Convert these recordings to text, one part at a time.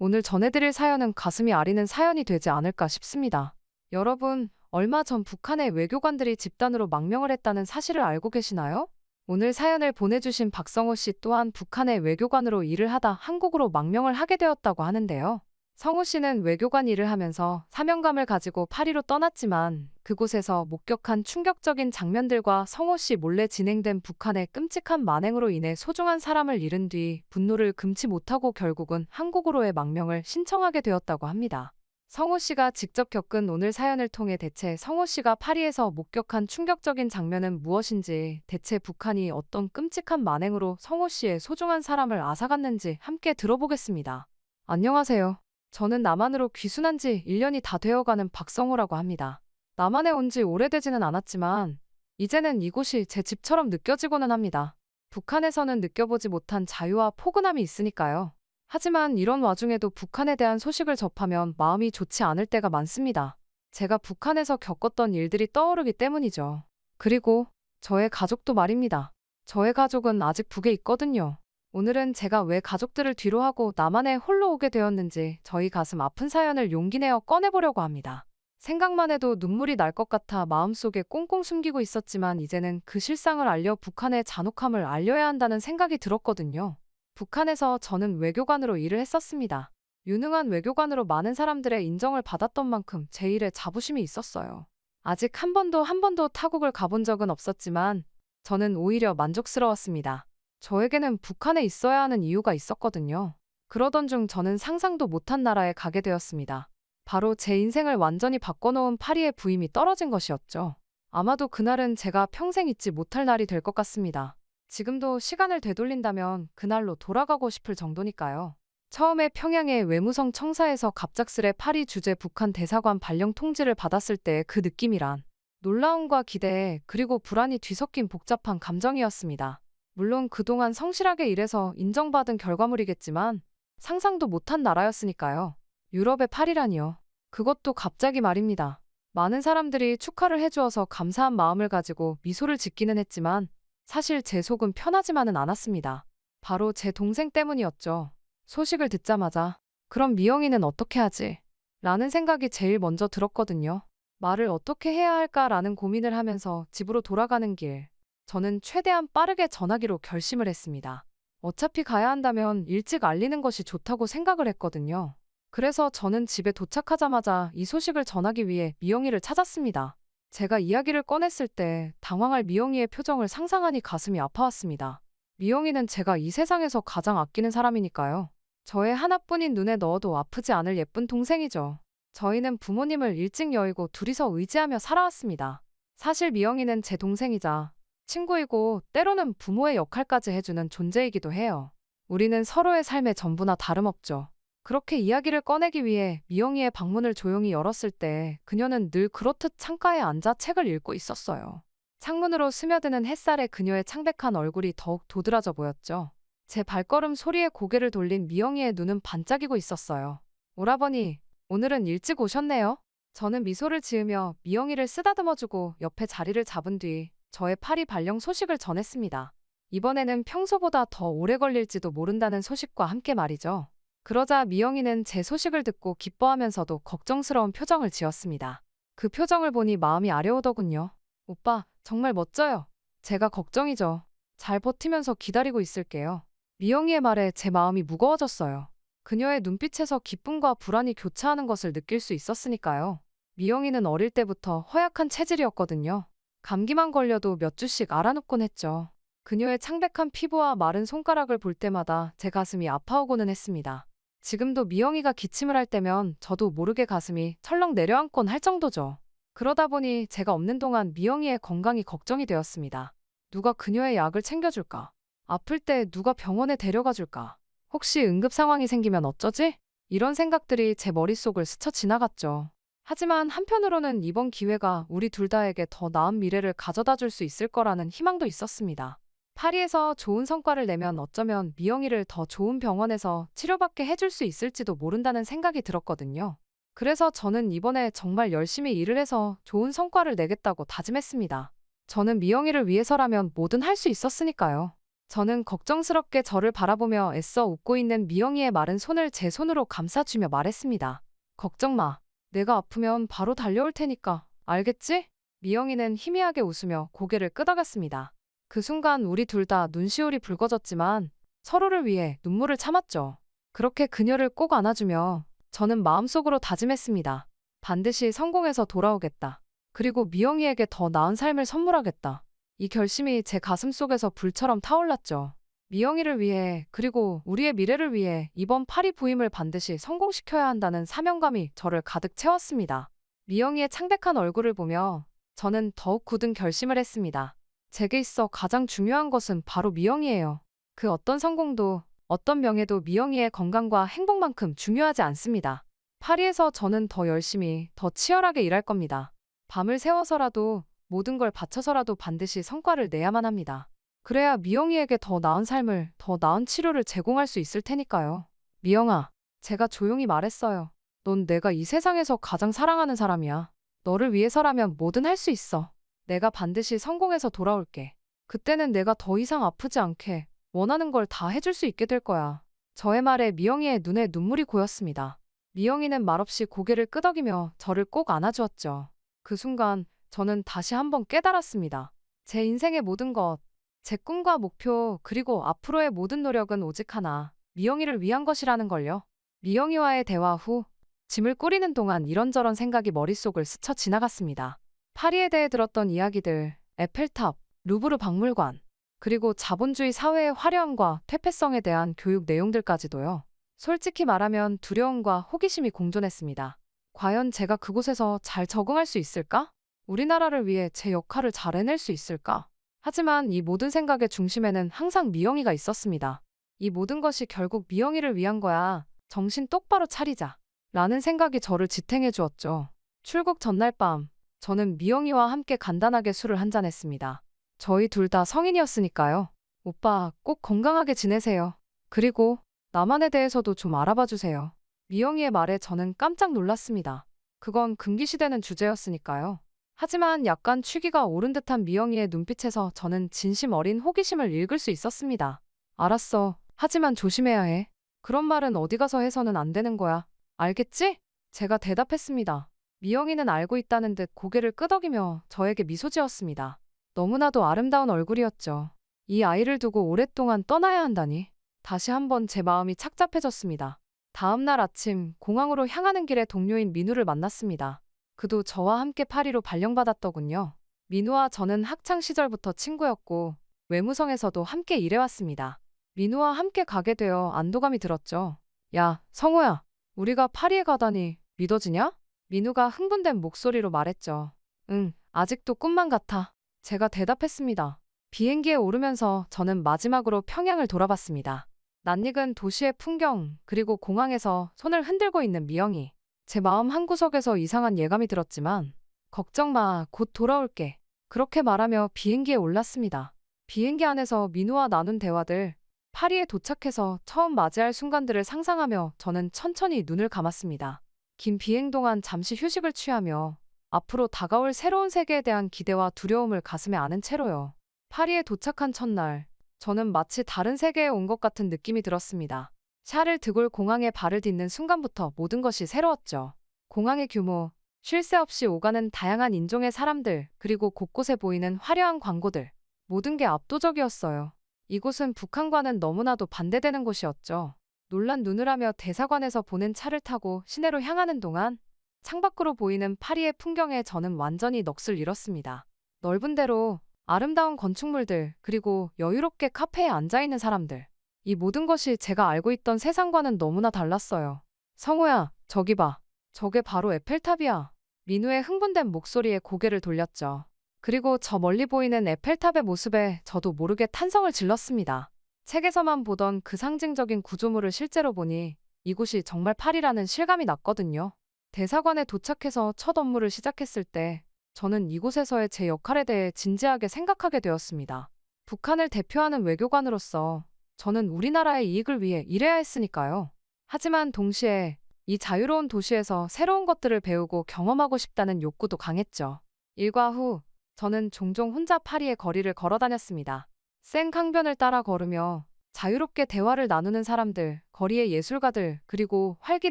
오늘 전해드릴 사연은 가슴이 아리는 사연이 되지 않을까 싶습니다. 여러분, 얼마 전 북한의 외교관들이 집단으로 망명을 했다는 사실을 알고 계시나요? 오늘 사연을 보내주신 박성호 씨 또한 북한의 외교관으로 일을 하다 한국으로 망명을 하게 되었다고 하는데요. 성호 씨는 외교관 일을 하면서 사명감을 가지고 파리로 떠났지만 그곳에서 목격한 충격적인 장면들과 성호 씨 몰래 진행된 북한의 끔찍한 만행으로 인해 소중한 사람을 잃은 뒤 분노를 금치 못하고 결국은 한국으로의 망명을 신청하게 되었다고 합니다. 성호 씨가 직접 겪은 오늘 사연을 통해 대체 성호 씨가 파리에서 목격한 충격적인 장면은 무엇인지, 대체 북한이 어떤 끔찍한 만행으로 성호 씨의 소중한 사람을 앗아갔는지 함께 들어보겠습니다. 안녕하세요. 저는 남한으로 귀순한 지 1년이 다 되어가는 박성호라고 합니다. 남한에 온 지 오래되지는 않았지만 이제는 이곳이 제 집처럼 느껴지고는 합니다. 북한에서는 느껴보지 못한 자유와 포근함이 있으니까요. 하지만 이런 와중에도 북한에 대한 소식을 접하면 마음이 좋지 않을 때가 많습니다. 제가 북한에서 겪었던 일들이 떠오르기 때문이죠. 그리고 저의 가족도 말입니다. 저의 가족은 아직 북에 있거든요. 오늘은 제가 왜 가족들을 뒤로하고 남한에 홀로 오게 되었는지 저희 가슴 아픈 사연을 용기 내어 꺼내보려고 합니다. 생각만 해도 눈물이 날 것 같아 마음속에 꽁꽁 숨기고 있었지만 이제는 그 실상을 알려 북한의 잔혹함을 알려야 한다는 생각이 들었거든요. 북한에서 저는 외교관으로 일을 했었습니다. 유능한 외교관으로 많은 사람들의 인정을 받았던 만큼 제 일에 자부심이 있었어요. 아직 한 번도 타국을 가본 적은 없었지만 저는 오히려 만족스러웠습니다. 저에게는 북한에 있어야 하는 이유가 있었거든요. 그러던 중 저는 상상도 못한 나라에 가게 되었습니다. 바로 제 인생을 완전히 바꿔놓은 파리의 부임이 떨어진 것이었죠. 아마도 그날은 제가 평생 잊지 못할 날이 될 것 같습니다. 지금도 시간을 되돌린다면 그날로 돌아가고 싶을 정도니까요. 처음에 평양의 외무성 청사에서 갑작스레 파리 주재 북한 대사관 발령 통지를 받았을 때 그 느낌이란 놀라움과 기대 그리고 불안이 뒤섞인 복잡한 감정이었습니다. 물론 그동안 성실하게 일해서 인정받은 결과물이겠지만 상상도 못한 나라였으니까요. 유럽의 파리라니요. 그것도 갑자기 말입니다. 많은 사람들이 축하를 해주어서 감사한 마음을 가지고 미소를 짓기는 했지만 사실 제 속은 편하지만은 않았습니다. 바로 제 동생 때문이었죠. 소식을 듣자마자 그럼 미영이는 어떻게 하지? 라는 생각이 제일 먼저 들었거든요. 말을 어떻게 해야 할까라는 고민을 하면서 집으로 돌아가는 길, 저는 최대한 빠르게 전하기로 결심을 했습니다. 어차피 가야 한다면 일찍 알리는 것이 좋다고 생각을 했거든요. 그래서 저는 집에 도착하자마자 이 소식을 전하기 위해 미영이를 찾았습니다. 제가 이야기를 꺼냈을 때 당황할 미영이의 표정을 상상하니 가슴이 아파왔습니다. 미영이는 제가 이 세상에서 가장 아끼는 사람이니까요. 저의 하나뿐인 눈에 넣어도 아프지 않을 예쁜 동생이죠. 저희는 부모님을 일찍 여의고 둘이서 의지하며 살아왔습니다. 사실 미영이는 제 동생이자 친구이고 때로는 부모의 역할까지 해주는 존재이기도 해요. 우리는 서로의 삶의 전부나 다름없죠. 그렇게 이야기를 꺼내기 위해 미영이의 방문을 조용히 열었을 때 그녀는 늘 그렇듯 창가에 앉아 책을 읽고 있었어요. 창문으로 스며드는 햇살에 그녀의 창백한 얼굴이 더욱 도드라져 보였죠. 제 발걸음 소리에 고개를 돌린 미영이의 눈은 반짝이고 있었어요. 오라버니, 오늘은 일찍 오셨네요. 저는 미소를 지으며 미영이를 쓰다듬어주고 옆에 자리를 잡은 뒤 저의 파리 발령 소식을 전했습니다. 이번에는 평소보다 더 오래 걸릴지도 모른다는 소식과 함께 말이죠. 그러자 미영이는 제 소식을 듣고 기뻐하면서도 걱정스러운 표정을 지었습니다. 그 표정을 보니 마음이 아려오더군요. 오빠, 정말 멋져요. 제가 걱정이죠. 잘 버티면서 기다리고 있을게요. 미영이의 말에 제 마음이 무거워졌어요. 그녀의 눈빛에서 기쁨과 불안이 교차하는 것을 느낄 수 있었으니까요. 미영이는 어릴 때부터 허약한 체질이었거든요. 감기만 걸려도 몇 주씩 알아눕곤 했죠. 그녀의 창백한 피부와 마른 손가락을 볼 때마다 제 가슴이 아파오고는 했습니다. 지금도 미영이가 기침을 할 때면 저도 모르게 가슴이 철렁 내려앉곤 할 정도죠. 그러다 보니 제가 없는 동안 미영이의 건강이 걱정이 되었습니다. 누가 그녀의 약을 챙겨줄까? 아플 때 누가 병원에 데려가 줄까? 혹시 응급 상황이 생기면 어쩌지? 이런 생각들이 제 머릿속을 스쳐 지나갔죠. 하지만 한편으로는 이번 기회가 우리 둘 다에게 더 나은 미래를 가져다 줄 수 있을 거라는 희망도 있었습니다. 파리에서 좋은 성과를 내면 어쩌면 미영이를 더 좋은 병원에서 치료받게 해줄 수 있을지도 모른다는 생각이 들었거든요. 그래서 저는 이번에 정말 열심히 일을 해서 좋은 성과를 내겠다고 다짐했습니다. 저는 미영이를 위해서라면 뭐든 할 수 있었으니까요. 저는 걱정스럽게 저를 바라보며 애써 웃고 있는 미영이의 마른 손을 제 손으로 감싸주며 말했습니다. 걱정 마. 내가 아프면 바로 달려올 테니까. 알겠지? 미영이는 희미하게 웃으며 고개를 끄덕였습니다. 그 순간 우리 둘 다 눈시울이 붉어졌지만 서로를 위해 눈물을 참았죠. 그렇게 그녀를 꼭 안아주며 저는 마음속으로 다짐했습니다. 반드시 성공해서 돌아오겠다. 그리고 미영이에게 더 나은 삶을 선물하겠다. 이 결심이 제 가슴 속에서 불처럼 타올랐죠. 미영이를 위해 그리고 우리의 미래를 위해 이번 파리 부임을 반드시 성공시켜야 한다는 사명감이 저를 가득 채웠습니다. 미영이의 창백한 얼굴을 보며 저는 더욱 굳은 결심을 했습니다. 제게 있어 가장 중요한 것은 바로 미영이에요. 그 어떤 성공도 어떤 명예도 미영이의 건강과 행복만큼 중요하지 않습니다. 파리에서 저는 더 열심히 더 치열하게 일할 겁니다. 밤을 새워서라도 모든 걸 바쳐서라도 반드시 성과를 내야만 합니다. 그래야 미영이에게 더 나은 삶을, 더 나은 치료를 제공할 수 있을 테니까요. 미영아, 제가 조용히 말했어요. 넌 내가 이 세상에서 가장 사랑하는 사람이야. 너를 위해서라면 뭐든 할 수 있어. 내가 반드시 성공해서 돌아올게. 그때는 내가 더 이상 아프지 않게 원하는 걸 다 해줄 수 있게 될 거야. 저의 말에 미영이의 눈에 눈물이 고였습니다. 미영이는 말없이 고개를 끄덕이며 저를 꼭 안아주었죠. 그 순간 저는 다시 한번 깨달았습니다. 제 인생의 모든 것, 제 꿈과 목표, 그리고 앞으로의 모든 노력은 오직 하나, 미영이를 위한 것이라는 걸요. 미영이와의 대화 후 짐을 꾸리는 동안 이런저런 생각이 머릿속을 스쳐 지나갔습니다. 파리에 대해 들었던 이야기들, 에펠탑, 루브르 박물관, 그리고 자본주의 사회의 화려함과 퇴폐성에 대한 교육 내용들까지도요. 솔직히 말하면 두려움과 호기심이 공존했습니다. 과연 제가 그곳에서 잘 적응할 수 있을까? 우리나라를 위해 제 역할을 잘 해낼 수 있을까? 하지만 이 모든 생각의 중심에는 항상 미영이가 있었습니다. 이 모든 것이 결국 미영이를 위한 거야. 정신 똑바로 차리자. 라는 생각이 저를 지탱해 주었죠. 출국 전날 밤, 저는 미영이와 함께 간단하게 술을 한잔했습니다. 저희 둘 다 성인이었으니까요. 오빠, 꼭 건강하게 지내세요. 그리고 나만에 대해서도 좀 알아봐 주세요. 미영이의 말에 저는 깜짝 놀랐습니다. 그건 금기시되는 주제였으니까요. 하지만 약간 취기가 오른 듯한 미영이의 눈빛에서 저는 진심 어린 호기심을 읽을 수 있었습니다. 알았어. 하지만 조심해야 해. 그런 말은 어디 가서 해서는 안 되는 거야. 알겠지? 제가 대답했습니다. 미영이는 알고 있다는 듯 고개를 끄덕이며 저에게 미소 지었습니다. 너무나도 아름다운 얼굴이었죠. 이 아이를 두고 오랫동안 떠나야 한다니. 다시 한번 제 마음이 착잡해졌습니다. 다음 날 아침 공항으로 향하는 길에 동료인 민우를 만났습니다. 그도 저와 함께 파리로 발령받았더군요. 민우와 저는 학창 시절부터 친구였고 외무성에서도 함께 일해왔습니다. 민우와 함께 가게 되어 안도감이 들었죠. 야, 성우야. 우리가 파리에 가다니 믿어지냐? 민우가 흥분된 목소리로 말했죠. 응, 아직도 꿈만 같아. 제가 대답했습니다. 비행기에 오르면서 저는 마지막으로 평양을 돌아봤습니다. 낯익은 도시의 풍경, 그리고 공항에서 손을 흔들고 있는 미영이. 제 마음 한구석에서 이상한 예감이 들었지만 걱정 마, 곧 돌아올게. 그렇게 말하며 비행기에 올랐습니다. 비행기 안에서 민우와 나눈 대화들, 파리에 도착해서 처음 맞이할 순간들을 상상하며 저는 천천히 눈을 감았습니다. 긴 비행 동안 잠시 휴식을 취하며 앞으로 다가올 새로운 세계에 대한 기대와 두려움을 가슴에 안은 채로요. 파리에 도착한 첫날, 저는 마치 다른 세계에 온 것 같은 느낌이 들었습니다. 샤를 드골 공항에 발을 딛는 순간부터 모든 것이 새로웠죠. 공항의 규모, 쉴 새 없이 오가는 다양한 인종의 사람들, 그리고 곳곳에 보이는 화려한 광고들. 모든 게 압도적이었어요. 이곳은 북한과는 너무나도 반대되는 곳이었죠. 놀란 눈을 하며 대사관에서 보낸 차를 타고 시내로 향하는 동안 창밖으로 보이는 파리의 풍경에 저는 완전히 넋을 잃었습니다. 넓은 대로, 아름다운 건축물들, 그리고 여유롭게 카페에 앉아있는 사람들. 이 모든 것이 제가 알고 있던 세상과는 너무나 달랐어요. 성우야, 저기 봐. 저게 바로 에펠탑이야. 민우의 흥분된 목소리에 고개를 돌렸죠. 그리고 저 멀리 보이는 에펠탑의 모습에 저도 모르게 탄성을 질렀습니다. 책에서만 보던 그 상징적인 구조물을 실제로 보니 이곳이 정말 파리라는 실감이 났거든요. 대사관에 도착해서 첫 업무를 시작했을 때 저는 이곳에서의 제 역할에 대해 진지하게 생각하게 되었습니다. 북한을 대표하는 외교관으로서 저는 우리나라의 이익을 위해 일해야 했으니까요. 하지만 동시에 이 자유로운 도시에서 새로운 것들을 배우고 경험하고 싶다는 욕구도 강했죠. 일과 후 저는 종종 혼자 파리의 거리를 걸어 다녔습니다. 센 강변을 따라 걸으며 자유롭게 대화를 나누는 사람들, 거리의 예술가들, 그리고 활기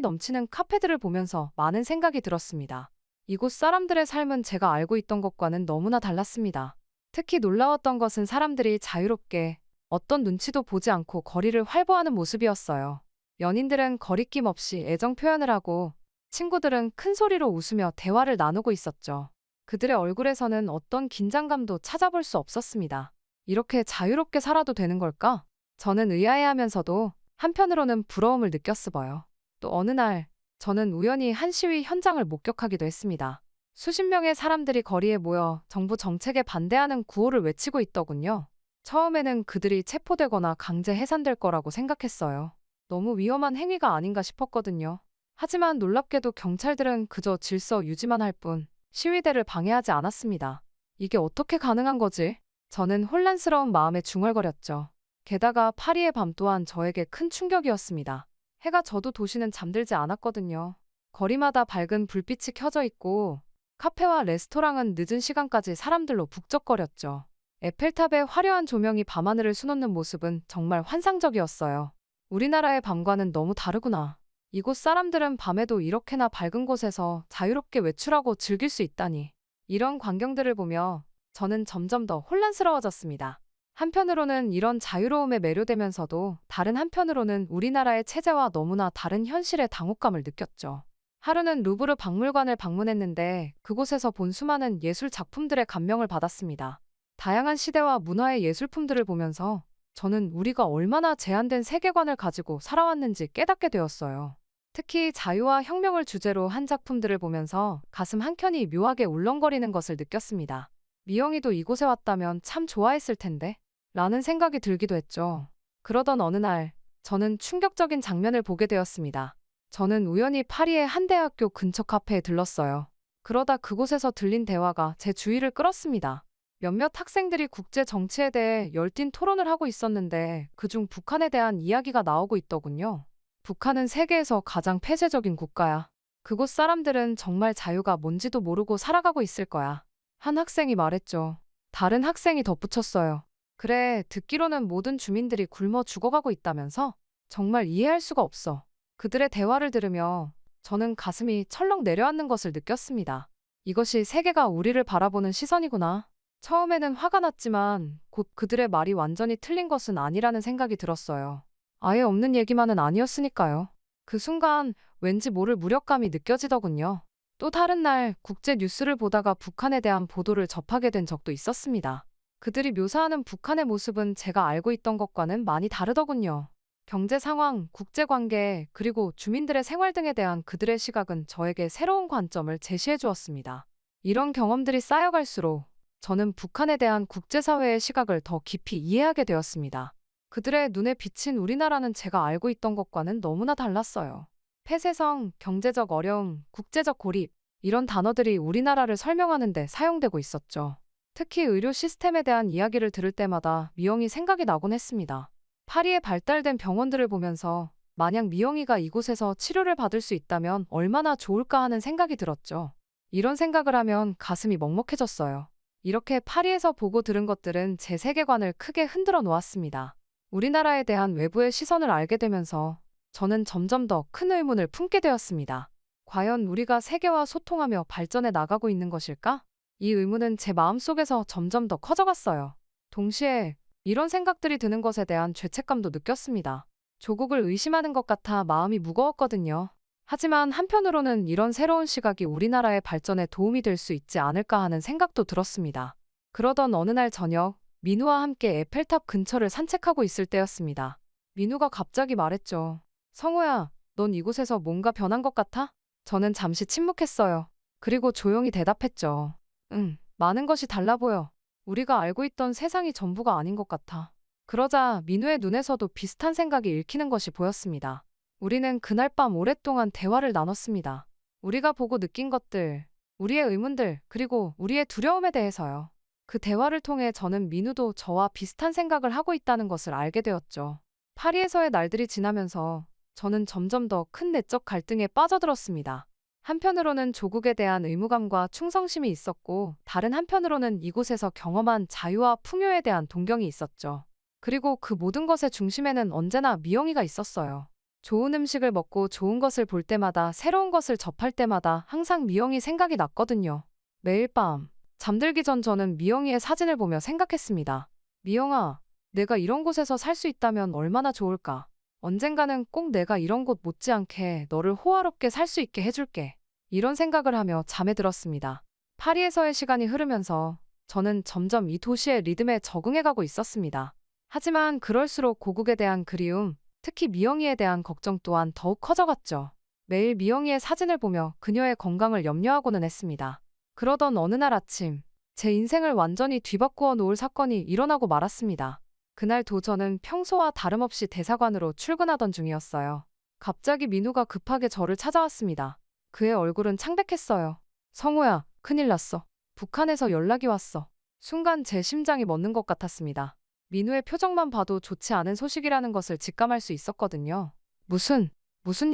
넘치는 카페들을 보면서 많은 생각이 들었습니다. 이곳 사람들의 삶은 제가 알고 있던 것과는 너무나 달랐습니다. 특히 놀라웠던 것은 사람들이 자유롭게 어떤 눈치도 보지 않고 거리를 활보하는 모습이었어요. 연인들은 거리낌 없이 애정 표현을 하고 친구들은 큰 소리로 웃으며 대화를 나누고 있었죠. 그들의 얼굴에서는 어떤 긴장감도 찾아볼 수 없었습니다. 이렇게 자유롭게 살아도 되는 걸까? 저는 의아해하면서도 한편으로는 부러움을 느꼈어요. 또 어느 날 저는 우연히 한 시위 현장을 목격하기도 했습니다. 수십 명의 사람들이 거리에 모여 정부 정책에 반대하는 구호를 외치고 있더군요. 처음에는 그들이 체포되거나 강제 해산될 거라고 생각했어요. 너무 위험한 행위가 아닌가 싶었거든요. 하지만 놀랍게도 경찰들은 그저 질서 유지만 할 뿐 시위대를 방해하지 않았습니다. 이게 어떻게 가능한 거지? 저는 혼란스러운 마음에 중얼거렸죠. 게다가 파리의 밤 또한 저에게 큰 충격이었습니다. 해가 져도 도시는 잠들지 않았거든요. 거리마다 밝은 불빛이 켜져 있고 카페와 레스토랑은 늦은 시간까지 사람들로 북적거렸죠. 에펠탑의 화려한 조명이 밤하늘을 수놓는 모습은 정말 환상적이었어요. 우리나라의 밤과는 너무 다르구나. 이곳 사람들은 밤에도 이렇게나 밝은 곳에서 자유롭게 외출하고 즐길 수 있다니. 이런 광경들을 보며 저는 점점 더 혼란스러워졌습니다. 한편으로는 이런 자유로움에 매료되면서도 다른 한편으로는 우리나라의 체제와 너무나 다른 현실의 당혹감을 느꼈죠. 하루는 루브르 박물관을 방문했는데 그곳에서 본 수많은 예술 작품들의 감명을 받았습니다. 다양한 시대와 문화의 예술품들을 보면서 저는 우리가 얼마나 제한된 세계관을 가지고 살아왔는지 깨닫게 되었어요. 특히 자유와 혁명을 주제로 한 작품들을 보면서 가슴 한켠이 묘하게 울렁거리는 것을 느꼈습니다. 미영이도 이곳에 왔다면 참 좋아했을 텐데 라는 생각이 들기도 했죠. 그러던 어느 날 저는 충격적인 장면을 보게 되었습니다. 저는 우연히 파리의 한 대학교 근처 카페에 들렀어요. 그러다 그곳에서 들린 대화가 제 주의를 끌었습니다. 몇몇 학생들이 국제 정치에 대해 열띤 토론을 하고 있었는데 그중 북한에 대한 이야기가 나오고 있더군요. 북한은 세계에서 가장 폐쇄적인 국가야. 그곳 사람들은 정말 자유가 뭔지도 모르고 살아가고 있을 거야. 한 학생이 말했죠. 다른 학생이 덧붙였어요. 그래, 듣기로는 모든 주민들이 굶어 죽어가고 있다면서? 정말 이해할 수가 없어. 그들의 대화를 들으며 저는 가슴이 철렁 내려앉는 것을 느꼈습니다. 이것이 세계가 우리를 바라보는 시선이구나. 처음에는 화가 났지만 곧 그들의 말이 완전히 틀린 것은 아니라는 생각이 들었어요. 아예 없는 얘기만은 아니었으니까요. 그 순간 왠지 모를 무력감이 느껴지더군요. 또 다른 날 국제 뉴스를 보다가 북한에 대한 보도를 접하게 된 적도 있었습니다. 그들이 묘사하는 북한의 모습은 제가 알고 있던 것과는 많이 다르더군요. 경제 상황, 국제 관계, 그리고 주민들의 생활 등에 대한 그들의 시각은 저에게 새로운 관점을 제시해 주었습니다. 이런 경험들이 쌓여갈수록 저는 북한에 대한 국제사회의 시각을 더 깊이 이해하게 되었습니다. 그들의 눈에 비친 우리나라는 제가 알고 있던 것과는 너무나 달랐어요. 폐쇄성, 경제적 어려움, 국제적 고립, 이런 단어들이 우리나라를 설명하는 데 사용되고 있었죠. 특히 의료 시스템에 대한 이야기를 들을 때마다 미영이 생각이 나곤 했습니다. 파리에 발달된 병원들을 보면서 만약 미영이가 이곳에서 치료를 받을 수 있다면 얼마나 좋을까 하는 생각이 들었죠. 이런 생각을 하면 가슴이 먹먹해졌어요. 이렇게 파리에서 보고 들은 것들은 제 세계관을 크게 흔들어 놓았습니다. 우리나라에 대한 외부의 시선을 알게 되면서 저는 점점 더 큰 의문을 품게 되었습니다. 과연 우리가 세계와 소통하며 발전해 나가고 있는 것일까? 이 의문은 제 마음속에서 점점 더 커져갔어요. 동시에 이런 생각들이 드는 것에 대한 죄책감도 느꼈습니다. 조국을 의심하는 것 같아 마음이 무거웠거든요. 하지만 한편으로는 이런 새로운 시각이 우리나라의 발전에 도움이 될 수 있지 않을까 하는 생각도 들었습니다. 그러던 어느 날 저녁, 민우와 함께 에펠탑 근처를 산책하고 있을 때였습니다. 민우가 갑자기 말했죠. 성우야, 넌 이곳에서 뭔가 변한 것 같아? 저는 잠시 침묵했어요. 그리고 조용히 대답했죠. 응, 많은 것이 달라 보여. 우리가 알고 있던 세상이 전부가 아닌 것 같아. 그러자 민우의 눈에서도 비슷한 생각이 읽히는 것이 보였습니다. 우리는 그날 밤 오랫동안 대화를 나눴습니다. 우리가 보고 느낀 것들, 우리의 의문들, 그리고 우리의 두려움에 대해서요. 그 대화를 통해 저는 민우도 저와 비슷한 생각을 하고 있다는 것을 알게 되었죠. 파리에서의 날들이 지나면서 저는 점점 더 큰 내적 갈등에 빠져들었습니다. 한편으로는 조국에 대한 의무감과 충성심이 있었고, 다른 한편으로는 이곳에서 경험한 자유와 풍요에 대한 동경이 있었죠. 그리고 그 모든 것의 중심에는 언제나 미영이가 있었어요. 좋은 음식을 먹고 좋은 것을 볼 때마다, 새로운 것을 접할 때마다 항상 미영이 생각이 났거든요. 매일 밤 잠들기 전 저는 미영이의 사진을 보며 생각했습니다. 미영아, 내가 이런 곳에서 살 수 있다면 얼마나 좋을까? 언젠가는 꼭 내가 이런 곳 못지않게 너를 호화롭게 살 수 있게 해줄게. 이런 생각을 하며 잠에 들었습니다. 파리에서의 시간이 흐르면서 저는 점점 이 도시의 리듬에 적응해가고 있었습니다. 하지만 그럴수록 고국에 대한 그리움, 특히 미영이에 대한 걱정 또한 더욱 커져갔죠. 매일 미영이의 사진을 보며 그녀의 건강을 염려하고는 했습니다. 그러던 어느 날 아침, 제 인생을 완전히 뒤바꾸어 놓을 사건이 일어나고 말았습니다. 그날 저는 평소와 다름없이 대사관으로 출근하던 중이었어요. 갑자기 민우가 급하게 저를 찾아왔습니다. 그의 얼굴은 창백했어요. 성우야, 큰일 났어. 북한에서 연락이 왔어. 순간 제 심장이 멎는 것 같았습니다. 민우의 표정만 봐도 좋지 않은 소식이라는 것을 직감할 수 있었거든요. 무슨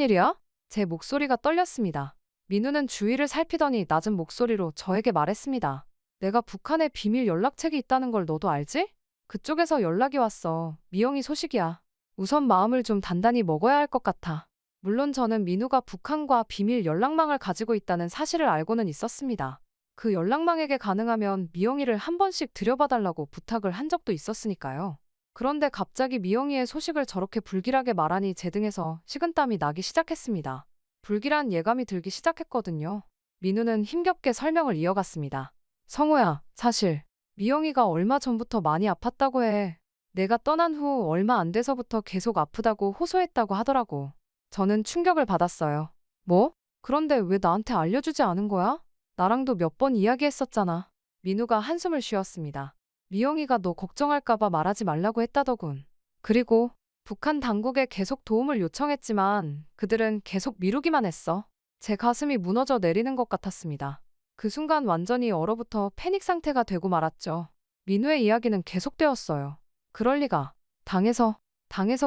일이야? 제 목소리가 떨렸습니다. 민우는 주위를 살피더니 낮은 목소리로 저에게 말했습니다. 내가 북한에 비밀 연락책이 있다는 걸 너도 알지? 그쪽에서 연락이 왔어. 미영이 소식이야. 우선 마음을 좀 단단히 먹어야 할 것 같아. 물론 저는 민우가 북한과 비밀 연락망을 가지고 있다는 사실을 알고는 있었습니다. 그 연락망에게 가능하면 미영이를 한 번씩 들여봐달라고 부탁을 한 적도 있었으니까요. 그런데 갑자기 미영이의 소식을 저렇게 불길하게 말하니 제 등에서 식은땀이 나기 시작했습니다. 불길한 예감이 들기 시작했거든요. 민우는 힘겹게 설명을 이어갔습니다. 성우야, 사실 미영이가 얼마 전부터 많이 아팠다고 해. 내가 떠난 후 얼마 안 돼서부터 계속 아프다고 호소했다고 하더라고. 저는 충격을 받았어요. 뭐? 그런데 왜 나한테 알려주지 않은 거야? 나랑도 몇 번 이야기했었잖아. 민우가 한숨을 쉬었습니다. 미영이가 너 걱정할까봐 말하지 말라고 했다더군. 그리고 북한 당국에 계속 도움을 요청했지만 그들은 계속 미루기만 했어. 제 가슴이 무너져 내리는 것 같았습니다. 그 순간 완전히 얼어붙어 패닉 상태가 되고 말았죠. 민우의 이야기는 계속되었어요. 그럴 리가. 당에서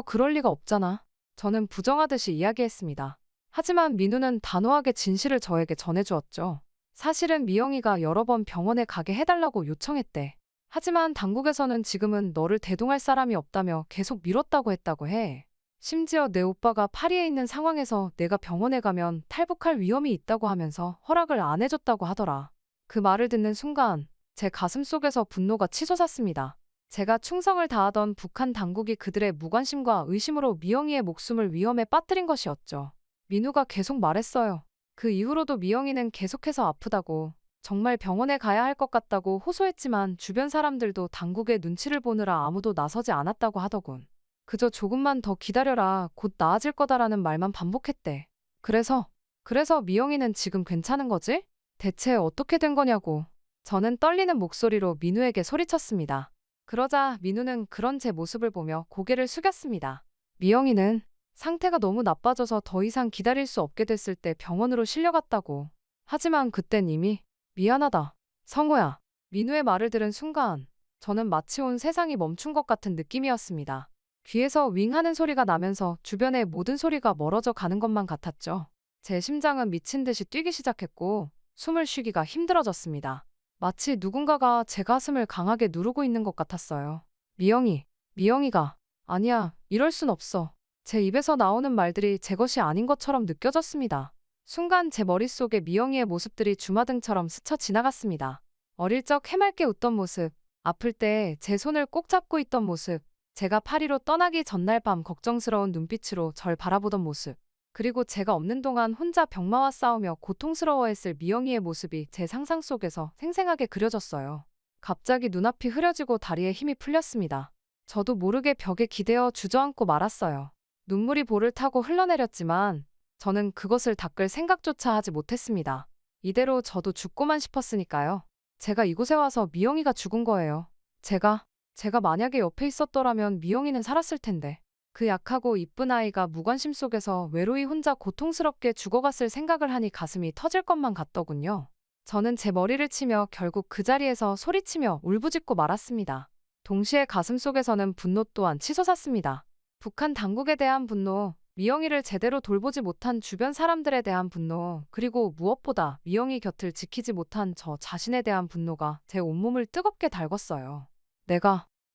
그럴 리가 없잖아. 저는 부정하듯이 이야기했습니다. 하지만 민우는 단호하게 진실을 저에게 전해주었죠. 사실은 미영이가 여러 번 병원에 가게 해달라고 요청했대. 하지만 당국에서는 지금은 너를 대동할 사람이 없다며 계속 미뤘다고 했다고 해. 심지어 내 오빠가 파리에 있는 상황에서 내가 병원에 가면 탈북할 위험이 있다고 하면서 허락을 안 해줬다고 하더라. 그 말을 듣는 순간 제 가슴 속에서 분노가 치솟았습니다. 제가 충성을 다하던 북한 당국이 그들의 무관심과 의심으로 미영이의 목숨을 위험에 빠뜨린 것이었죠. 민우가 계속 말했어요. 그 이후로도 미영이는 계속해서 아프다고, 정말 병원에 가야 할 것 같다고 호소했지만 주변 사람들도 당국의 눈치를 보느라 아무도 나서지 않았다고 하더군. 그저 조금만 더 기다려라, 곧 나아질 거다라는 말만 반복했대. 그래서 미영이는 지금 괜찮은 거지? 대체 어떻게 된 거냐고. 저는 떨리는 목소리로 민우에게 소리쳤습니다. 그러자 민우는 그런 제 모습을 보며 고개를 숙였습니다. 미영이는 상태가 너무 나빠져서 더 이상 기다릴 수 없게 됐을 때 병원으로 실려갔다고. 하지만 그땐 이미 미안하다. 성호야. 민우의 말을 들은 순간 저는 마치 온 세상이 멈춘 것 같은 느낌이었습니다. 귀에서 윙 하는 소리가 나면서 주변의 모든 소리가 멀어져 가는 것만 같았죠. 제 심장은 미친 듯이 뛰기 시작했고 숨을 쉬기가 힘들어졌습니다. 마치 누군가가 제 가슴을 강하게 누르고 있는 것 같았어요. 미영이가. 아니야, 이럴 순 없어. 제 입에서 나오는 말들이 제 것이 아닌 것처럼 느껴졌습니다. 순간 제 머릿속에 미영이의 모습들이 주마등처럼 스쳐 지나갔습니다. 어릴 적 해맑게 웃던 모습, 아플 때 제 손을 꼭 잡고 있던 모습, 제가 파리로 떠나기 전날 밤 걱정스러운 눈빛으로 절 바라보던 모습, 그리고 제가 없는 동안 혼자 병마와 싸우며 고통스러워했을 미영이의 모습이 제 상상 속에서 생생하게 그려졌어요. 갑자기 눈앞이 흐려지고 다리에 힘이 풀렸습니다. 저도 모르게 벽에 기대어 주저앉고 말았어요. 눈물이 볼을 타고 흘러내렸지만 저는 그것을 닦을 생각조차 하지 못했습니다. 이대로 저도 죽고만 싶었으니까요. 제가 이곳에 와서 미영이가 죽은 거예요. 제가 만약에 옆에 있었더라면 미영이는 살았을 텐데. 그 약하고 이쁜 아이가 무관심 속에서 외로이 혼자 고통스럽게 죽어갔을 생각을 하니 가슴이 터질 것만 같더군요. 저는 제 머리를 치며 결국 그 자리에서 소리치며 울부짖고 말았습니다. 동시에 가슴 속에서는 분노 또한 치솟았습니다. 북한 당국에 대한 분노, 미영이를 제대로 돌보지 못한 주변 사람들에 대한 분노, 그리고 무엇보다 미영이 곁을 지키지 못한 저 자신에 대한 분노가 제 온몸을 뜨겁게 달궜어요.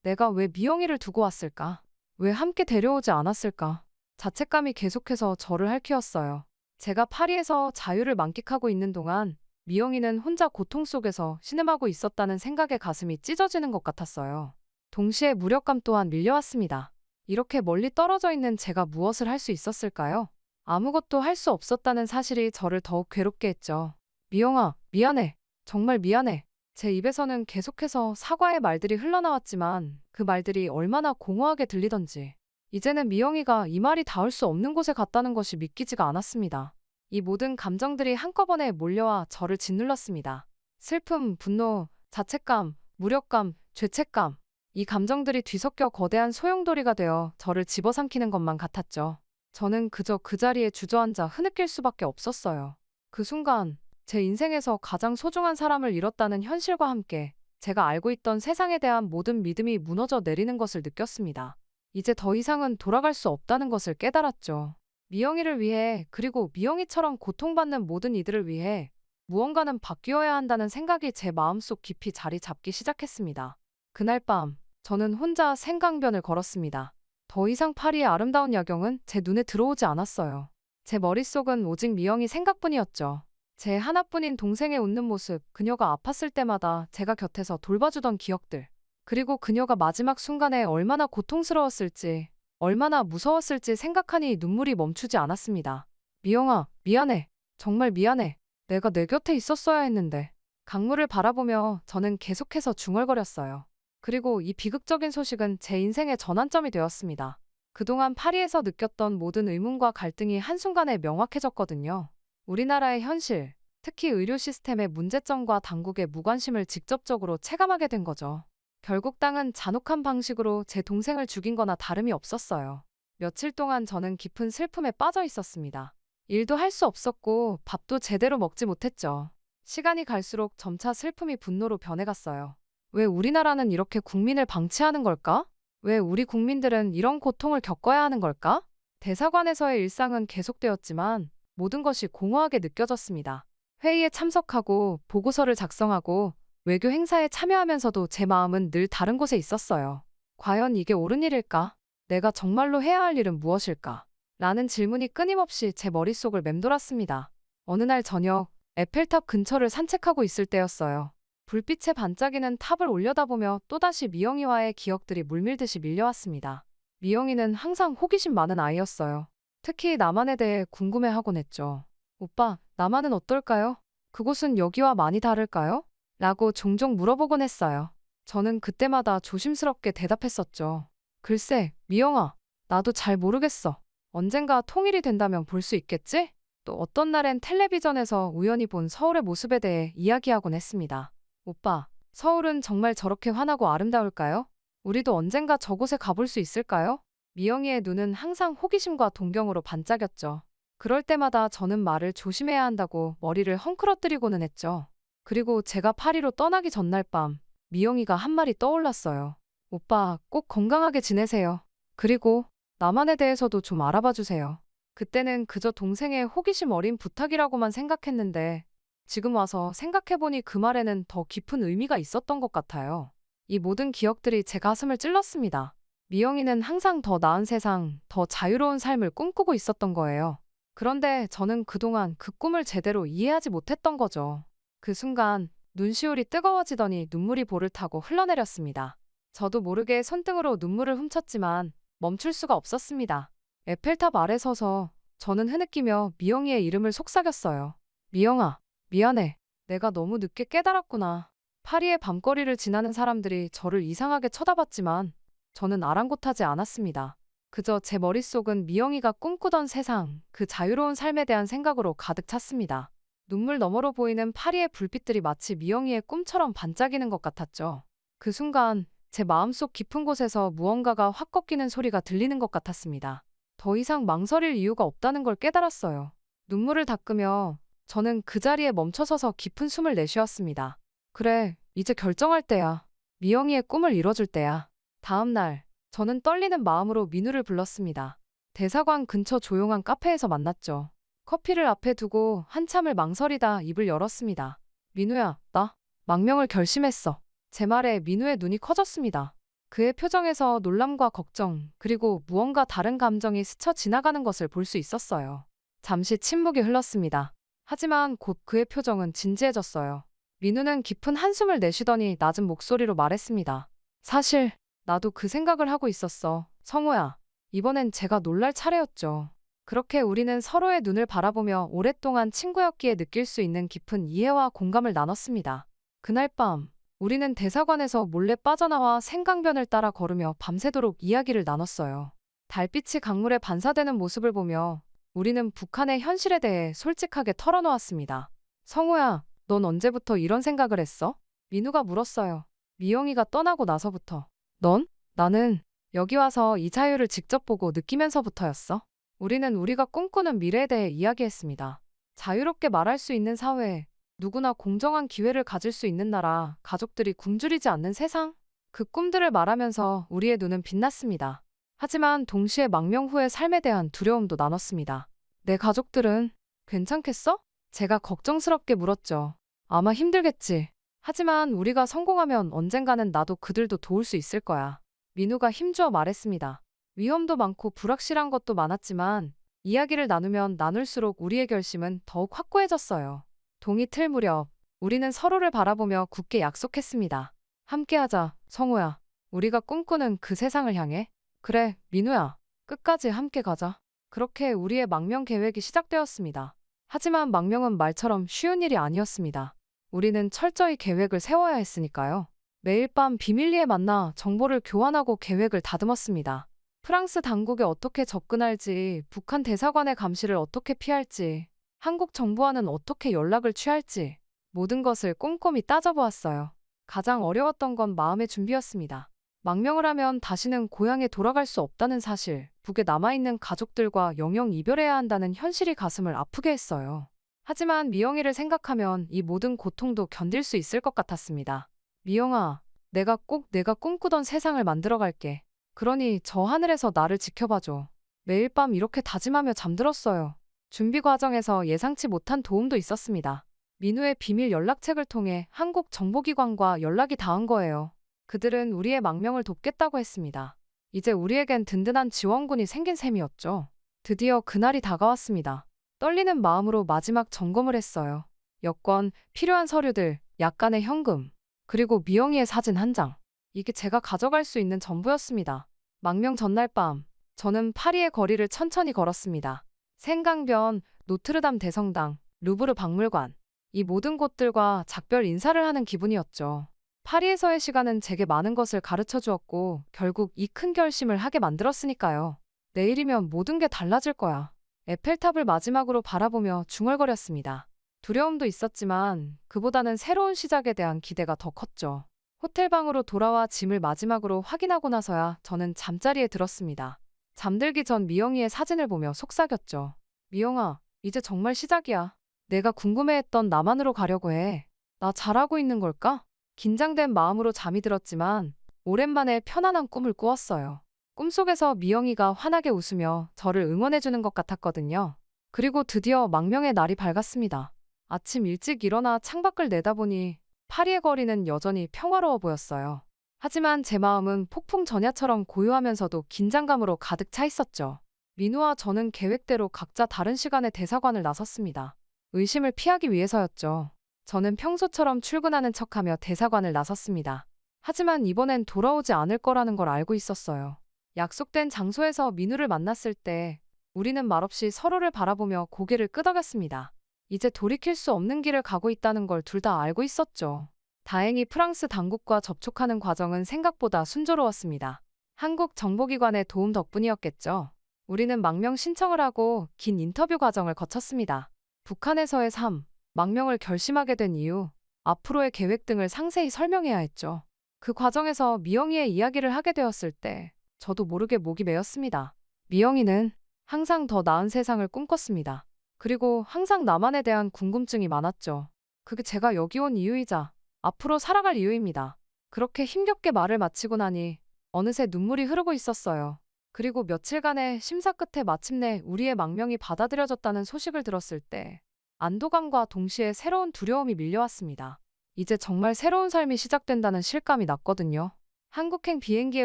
내가 왜 미영이를 두고 왔을까? 왜 함께 데려오지 않았을까? 자책감이 계속해서 저를 핥히었어요. 제가 파리에서 자유를 만끽하고 있는 동안 미영이는 혼자 고통 속에서 신음하고 있었다는 생각에 가슴이 찢어지는 것 같았어요. 동시에 무력감 또한 밀려왔습니다. 이렇게 멀리 떨어져 있는 제가 무엇을 할 수 있었을까요? 아무것도 할 수 없었다는 사실이 저를 더욱 괴롭게 했죠. 미영아, 미안해. 정말 미안해. 제 입에서는 계속해서 사과의 말들이 흘러나왔지만 그 말들이 얼마나 공허하게 들리던지 이제는 미영이가 이 말이 닿을 수 없는 곳에 갔다는 것이 믿기지가 않았습니다. 이 모든 감정들이 한꺼번에 몰려와 저를 짓눌렀습니다. 슬픔, 분노, 자책감, 무력감, 죄책감. 이 감정들이 뒤섞여 거대한 소용돌이가 되어 저를 집어삼키는 것만 같았죠. 저는 그저 그 자리에 주저앉아 흐느낄 수밖에 없었어요. 그 순간 제 인생에서 가장 소중한 사람을 잃었다는 현실과 함께 제가 알고 있던 세상에 대한 모든 믿음이 무너져 내리는 것을 느꼈습니다. 이제 더 이상은 돌아갈 수 없다는 것을 깨달았죠. 미영이를 위해, 그리고 미영이처럼 고통받는 모든 이들을 위해 무언가는 바뀌어야 한다는 생각이 제 마음속 깊이 자리 잡기 시작했습니다. 그날 밤 저는 혼자 생강변을 걸었습니다. 더 이상 파리의 아름다운 야경은 제 눈에 들어오지 않았어요. 제 머릿속은 오직 미영이 생각뿐이었죠. 제 하나뿐인 동생의 웃는 모습, 그녀가 아팠을 때마다 제가 곁에서 돌봐주던 기억들, 그리고 그녀가 마지막 순간에 얼마나 고통스러웠을지, 얼마나 무서웠을지 생각하니 눈물이 멈추지 않았습니다. 미영아, 미안해. 정말 미안해. 내가 내 곁에 있었어야 했는데. 강물을 바라보며 저는 계속해서 중얼거렸어요. 그리고 이 비극적인 소식은 제 인생의 전환점이 되었습니다. 그동안 파리에서 느꼈던 모든 의문과 갈등이 한순간에 명확해졌거든요. 우리나라의 현실, 특히 의료 시스템의 문제점과 당국의 무관심을 직접적으로 체감하게 된 거죠. 결국 땅은 잔혹한 방식으로 제 동생을 죽인 거나 다름이 없었어요. 며칠 동안 저는 깊은 슬픔에 빠져 있었습니다. 일도 할 수 없었고 밥도 제대로 먹지 못했죠. 시간이 갈수록 점차 슬픔이 분노로 변해갔어요. 왜 우리나라는 이렇게 국민을 방치하는 걸까? 왜 우리 국민들은 이런 고통을 겪어야 하는 걸까? 대사관에서의 일상은 계속되었지만 모든 것이 공허하게 느껴졌습니다. 회의에 참석하고 보고서를 작성하고 외교 행사에 참여하면서도 제 마음은 늘 다른 곳에 있었어요. 과연 이게 옳은 일일까? 내가 정말로 해야 할 일은 무엇일까? 라는 질문이 끊임없이 제 머릿속을 맴돌았습니다. 어느 날 저녁, 에펠탑 근처를 산책하고 있을 때였어요. 불빛에 반짝이는 탑을 올려다보며 또다시 미영이와의 기억들이 물밀듯이 밀려왔습니다. 미영이는 항상 호기심 많은 아이였어요. 특히 남한에 대해 궁금해하곤 했죠. 오빠, 남한은 어떨까요? 그곳은 여기와 많이 다를까요? 라고 종종 물어보곤 했어요. 저는 그때마다 조심스럽게 대답했었죠. 글쎄, 미영아, 나도 잘 모르겠어. 언젠가 통일이 된다면 볼 수 있겠지? 또 어떤 날엔 텔레비전에서 우연히 본 서울의 모습에 대해 이야기하곤 했습니다. 오빠, 서울은 정말 저렇게 환하고 아름다울까요? 우리도 언젠가 저곳에 가볼 수 있을까요? 미영이의 눈은 항상 호기심과 동경으로 반짝였죠. 그럴 때마다 저는 말을 조심해야 한다고 머리를 헝클어뜨리고는 했죠. 그리고 제가 파리로 떠나기 전날 밤, 미영이가 한 말이 떠올랐어요. 오빠, 꼭 건강하게 지내세요. 그리고 남한에 대해서도 좀 알아봐 주세요. 그때는 그저 동생의 호기심 어린 부탁이라고만 생각했는데 지금 와서 생각해보니 그 말에는 더 깊은 의미가 있었던 것 같아요. 이 모든 기억들이 제 가슴을 찔렀습니다. 미영이는 항상 더 나은 세상, 더 자유로운 삶을 꿈꾸고 있었던 거예요. 그런데 저는 그동안 그 꿈을 제대로 이해하지 못했던 거죠. 그 순간 눈시울이 뜨거워지더니 눈물이 볼을 타고 흘러내렸습니다. 저도 모르게 손등으로 눈물을 훔쳤지만 멈출 수가 없었습니다. 에펠탑 아래 서서 저는 흐느끼며 미영이의 이름을 속삭였어요. 미영아, 미안해. 내가 너무 늦게 깨달았구나. 파리의 밤거리를 지나는 사람들이 저를 이상하게 쳐다봤지만 저는 아랑곳하지 않았습니다. 그저 제 머릿속은 미영이가 꿈꾸던 세상, 그 자유로운 삶에 대한 생각으로 가득 찼습니다. 눈물 너머로 보이는 파리의 불빛들이 마치 미영이의 꿈처럼 반짝이는 것 같았죠. 그 순간 제 마음속 깊은 곳에서 무언가가 확 꺾이는 소리가 들리는 것 같았습니다. 더 이상 망설일 이유가 없다는 걸 깨달았어요. 눈물을 닦으며 저는 그 자리에 멈춰서서 깊은 숨을 내쉬었습니다. 그래, 이제 결정할 때야. 미영이의 꿈을 이뤄줄 때야. 다음 날, 저는 떨리는 마음으로 민우를 불렀습니다. 대사관 근처 조용한 카페에서 만났죠. 커피를 앞에 두고 한참을 망설이다 입을 열었습니다. 민우야, 나 망명을 결심했어. 제 말에 민우의 눈이 커졌습니다. 그의 표정에서 놀람과 걱정, 그리고 무언가 다른 감정이 스쳐 지나가는 것을 볼 수 있었어요. 잠시 침묵이 흘렀습니다. 하지만 곧 그의 표정은 진지해졌어요. 민우는 깊은 한숨을 내쉬더니 낮은 목소리로 말했습니다. 사실 나도 그 생각을 하고 있었어. 성호야, 이번엔 제가 놀랄 차례였죠. 그렇게 우리는 서로의 눈을 바라보며 오랫동안 친구였기에 느낄 수 있는 깊은 이해와 공감을 나눴습니다. 그날 밤, 우리는 대사관에서 몰래 빠져나와 생강변을 따라 걸으며 밤새도록 이야기를 나눴어요. 달빛이 강물에 반사되는 모습을 보며 우리는 북한의 현실에 대해 솔직하게 털어놓았습니다. 성호야, 넌 언제부터 이런 생각을 했어? 민우가 물었어요. 미영이가 떠나고 나서부터. 넌? 나는 여기 와서 이 자유를 직접 보고 느끼면서부터였어. 우리는 우리가 꿈꾸는 미래에 대해 이야기했습니다. 자유롭게 말할 수 있는 사회, 누구나 공정한 기회를 가질 수 있는 나라, 가족들이 굶주리지 않는 세상. 그 꿈들을 말하면서 우리의 눈은 빛났습니다. 하지만 동시에 망명 후의 삶에 대한 두려움도 나눴습니다. 내 가족들은 괜찮겠어? 제가 걱정스럽게 물었죠. 아마 힘들겠지. 하지만 우리가 성공하면 언젠가는 나도 그들도 도울 수 있을 거야. 민우가 힘주어 말했습니다. 위험도 많고 불확실한 것도 많았지만 이야기를 나누면 나눌수록 우리의 결심은 더욱 확고해졌어요. 동이 틀 무렵 우리는 서로를 바라보며 굳게 약속했습니다. 함께하자, 성호야. 우리가 꿈꾸는 그 세상을 향해. 그래, 민우야. 끝까지 함께 가자. 그렇게 우리의 망명 계획이 시작되었습니다. 하지만 망명은 말처럼 쉬운 일이 아니었습니다. 우리는 철저히 계획을 세워야 했으니까요. 매일 밤 비밀리에 만나 정보를 교환하고 계획을 다듬었습니다. 프랑스 당국에 어떻게 접근할지, 북한 대사관의 감시를 어떻게 피할지, 한국 정부와는 어떻게 연락을 취할지 모든 것을 꼼꼼히 따져보았어요. 가장 어려웠던 건 마음의 준비였습니다. 망명을 하면 다시는 고향에 돌아갈 수 없다는 사실, 북에 남아있는 가족들과 영영 이별해야 한다는 현실이 가슴을 아프게 했어요. 하지만 미영이를 생각하면 이 모든 고통도 견딜 수 있을 것 같았습니다. 미영아, 내가 꼭 내가 꿈꾸던 세상을 만들어갈게. 그러니 저 하늘에서 나를 지켜봐줘. 매일 밤 이렇게 다짐하며 잠들었어요. 준비 과정에서 예상치 못한 도움도 있었습니다. 민우의 비밀 연락책을 통해 한국 정보기관과 연락이 닿은 거예요. 그들은 우리의 망명을 돕겠다고 했습니다. 이제 우리에겐 든든한 지원군이 생긴 셈이었죠. 드디어 그날이 다가왔습니다. 떨리는 마음으로 마지막 점검을 했어요. 여권, 필요한 서류들, 약간의 현금, 그리고 미영이의 사진 한 장. 이게 제가 가져갈 수 있는 전부였습니다. 망명 전날 밤, 저는 파리의 거리를 천천히 걸었습니다. 생강변, 노트르담 대성당, 루브르 박물관. 이 모든 곳들과 작별 인사를 하는 기분이었죠. 파리에서의 시간은 제게 많은 것을 가르쳐 주었고 결국 이 큰 결심을 하게 만들었으니까요. 내일이면 모든 게 달라질 거야. 에펠탑을 마지막으로 바라보며 중얼거렸습니다. 두려움도 있었지만 그보다는 새로운 시작에 대한 기대가 더 컸죠. 호텔방으로 돌아와 짐을 마지막으로 확인하고 나서야 저는 잠자리에 들었습니다. 잠들기 전 미영이의 사진을 보며 속삭였죠. 미영아, 이제 정말 시작이야. 내가 궁금해했던 남한으로 가려고 해. 나 잘하고 있는 걸까? 긴장된 마음으로 잠이 들었지만 오랜만에 편안한 꿈을 꾸었어요. 꿈속에서 미영이가 환하게 웃으며 저를 응원해주는 것 같았거든요. 그리고 드디어 망명의 날이 밝았습니다. 아침 일찍 일어나 창밖을 내다보니 파리의 거리는 여전히 평화로워 보였어요. 하지만 제 마음은 폭풍 전야처럼 고요하면서도 긴장감으로 가득 차 있었죠. 민우와 저는 계획대로 각자 다른 시간에 대사관을 나섰습니다. 의심을 피하기 위해서였죠. 저는 평소처럼 출근하는 척하며 대사관을 나섰습니다. 하지만 이번엔 돌아오지 않을 거라는 걸 알고 있었어요. 약속된 장소에서 민우를 만났을 때 우리는 말없이 서로를 바라보며 고개를 끄덕였습니다. 이제 돌이킬 수 없는 길을 가고 있다는 걸 둘 다 알고 있었죠. 다행히 프랑스 당국과 접촉하는 과정은 생각보다 순조로웠습니다. 한국 정보기관의 도움 덕분이었겠죠. 우리는 망명 신청을 하고 긴 인터뷰 과정을 거쳤습니다. 북한에서의 삶, 망명을 결심하게 된 이유, 앞으로의 계획 등을 상세히 설명해야 했죠. 그 과정에서 미영이의 이야기를 하게 되었을 때 저도 모르게 목이 메었습니다. 미영이는 항상 더 나은 세상을 꿈꿨습니다. 그리고 항상 남한에 대한 궁금증이 많았죠. 그게 제가 여기 온 이유이자 앞으로 살아갈 이유입니다. 그렇게 힘겹게 말을 마치고 나니 어느새 눈물이 흐르고 있었어요. 그리고 며칠간의 심사 끝에 마침내 우리의 망명이 받아들여졌다는 소식을 들었을 때 안도감과 동시에 새로운 두려움이 밀려왔습니다. 이제 정말 새로운 삶이 시작된다는 실감이 났거든요. 한국행 비행기에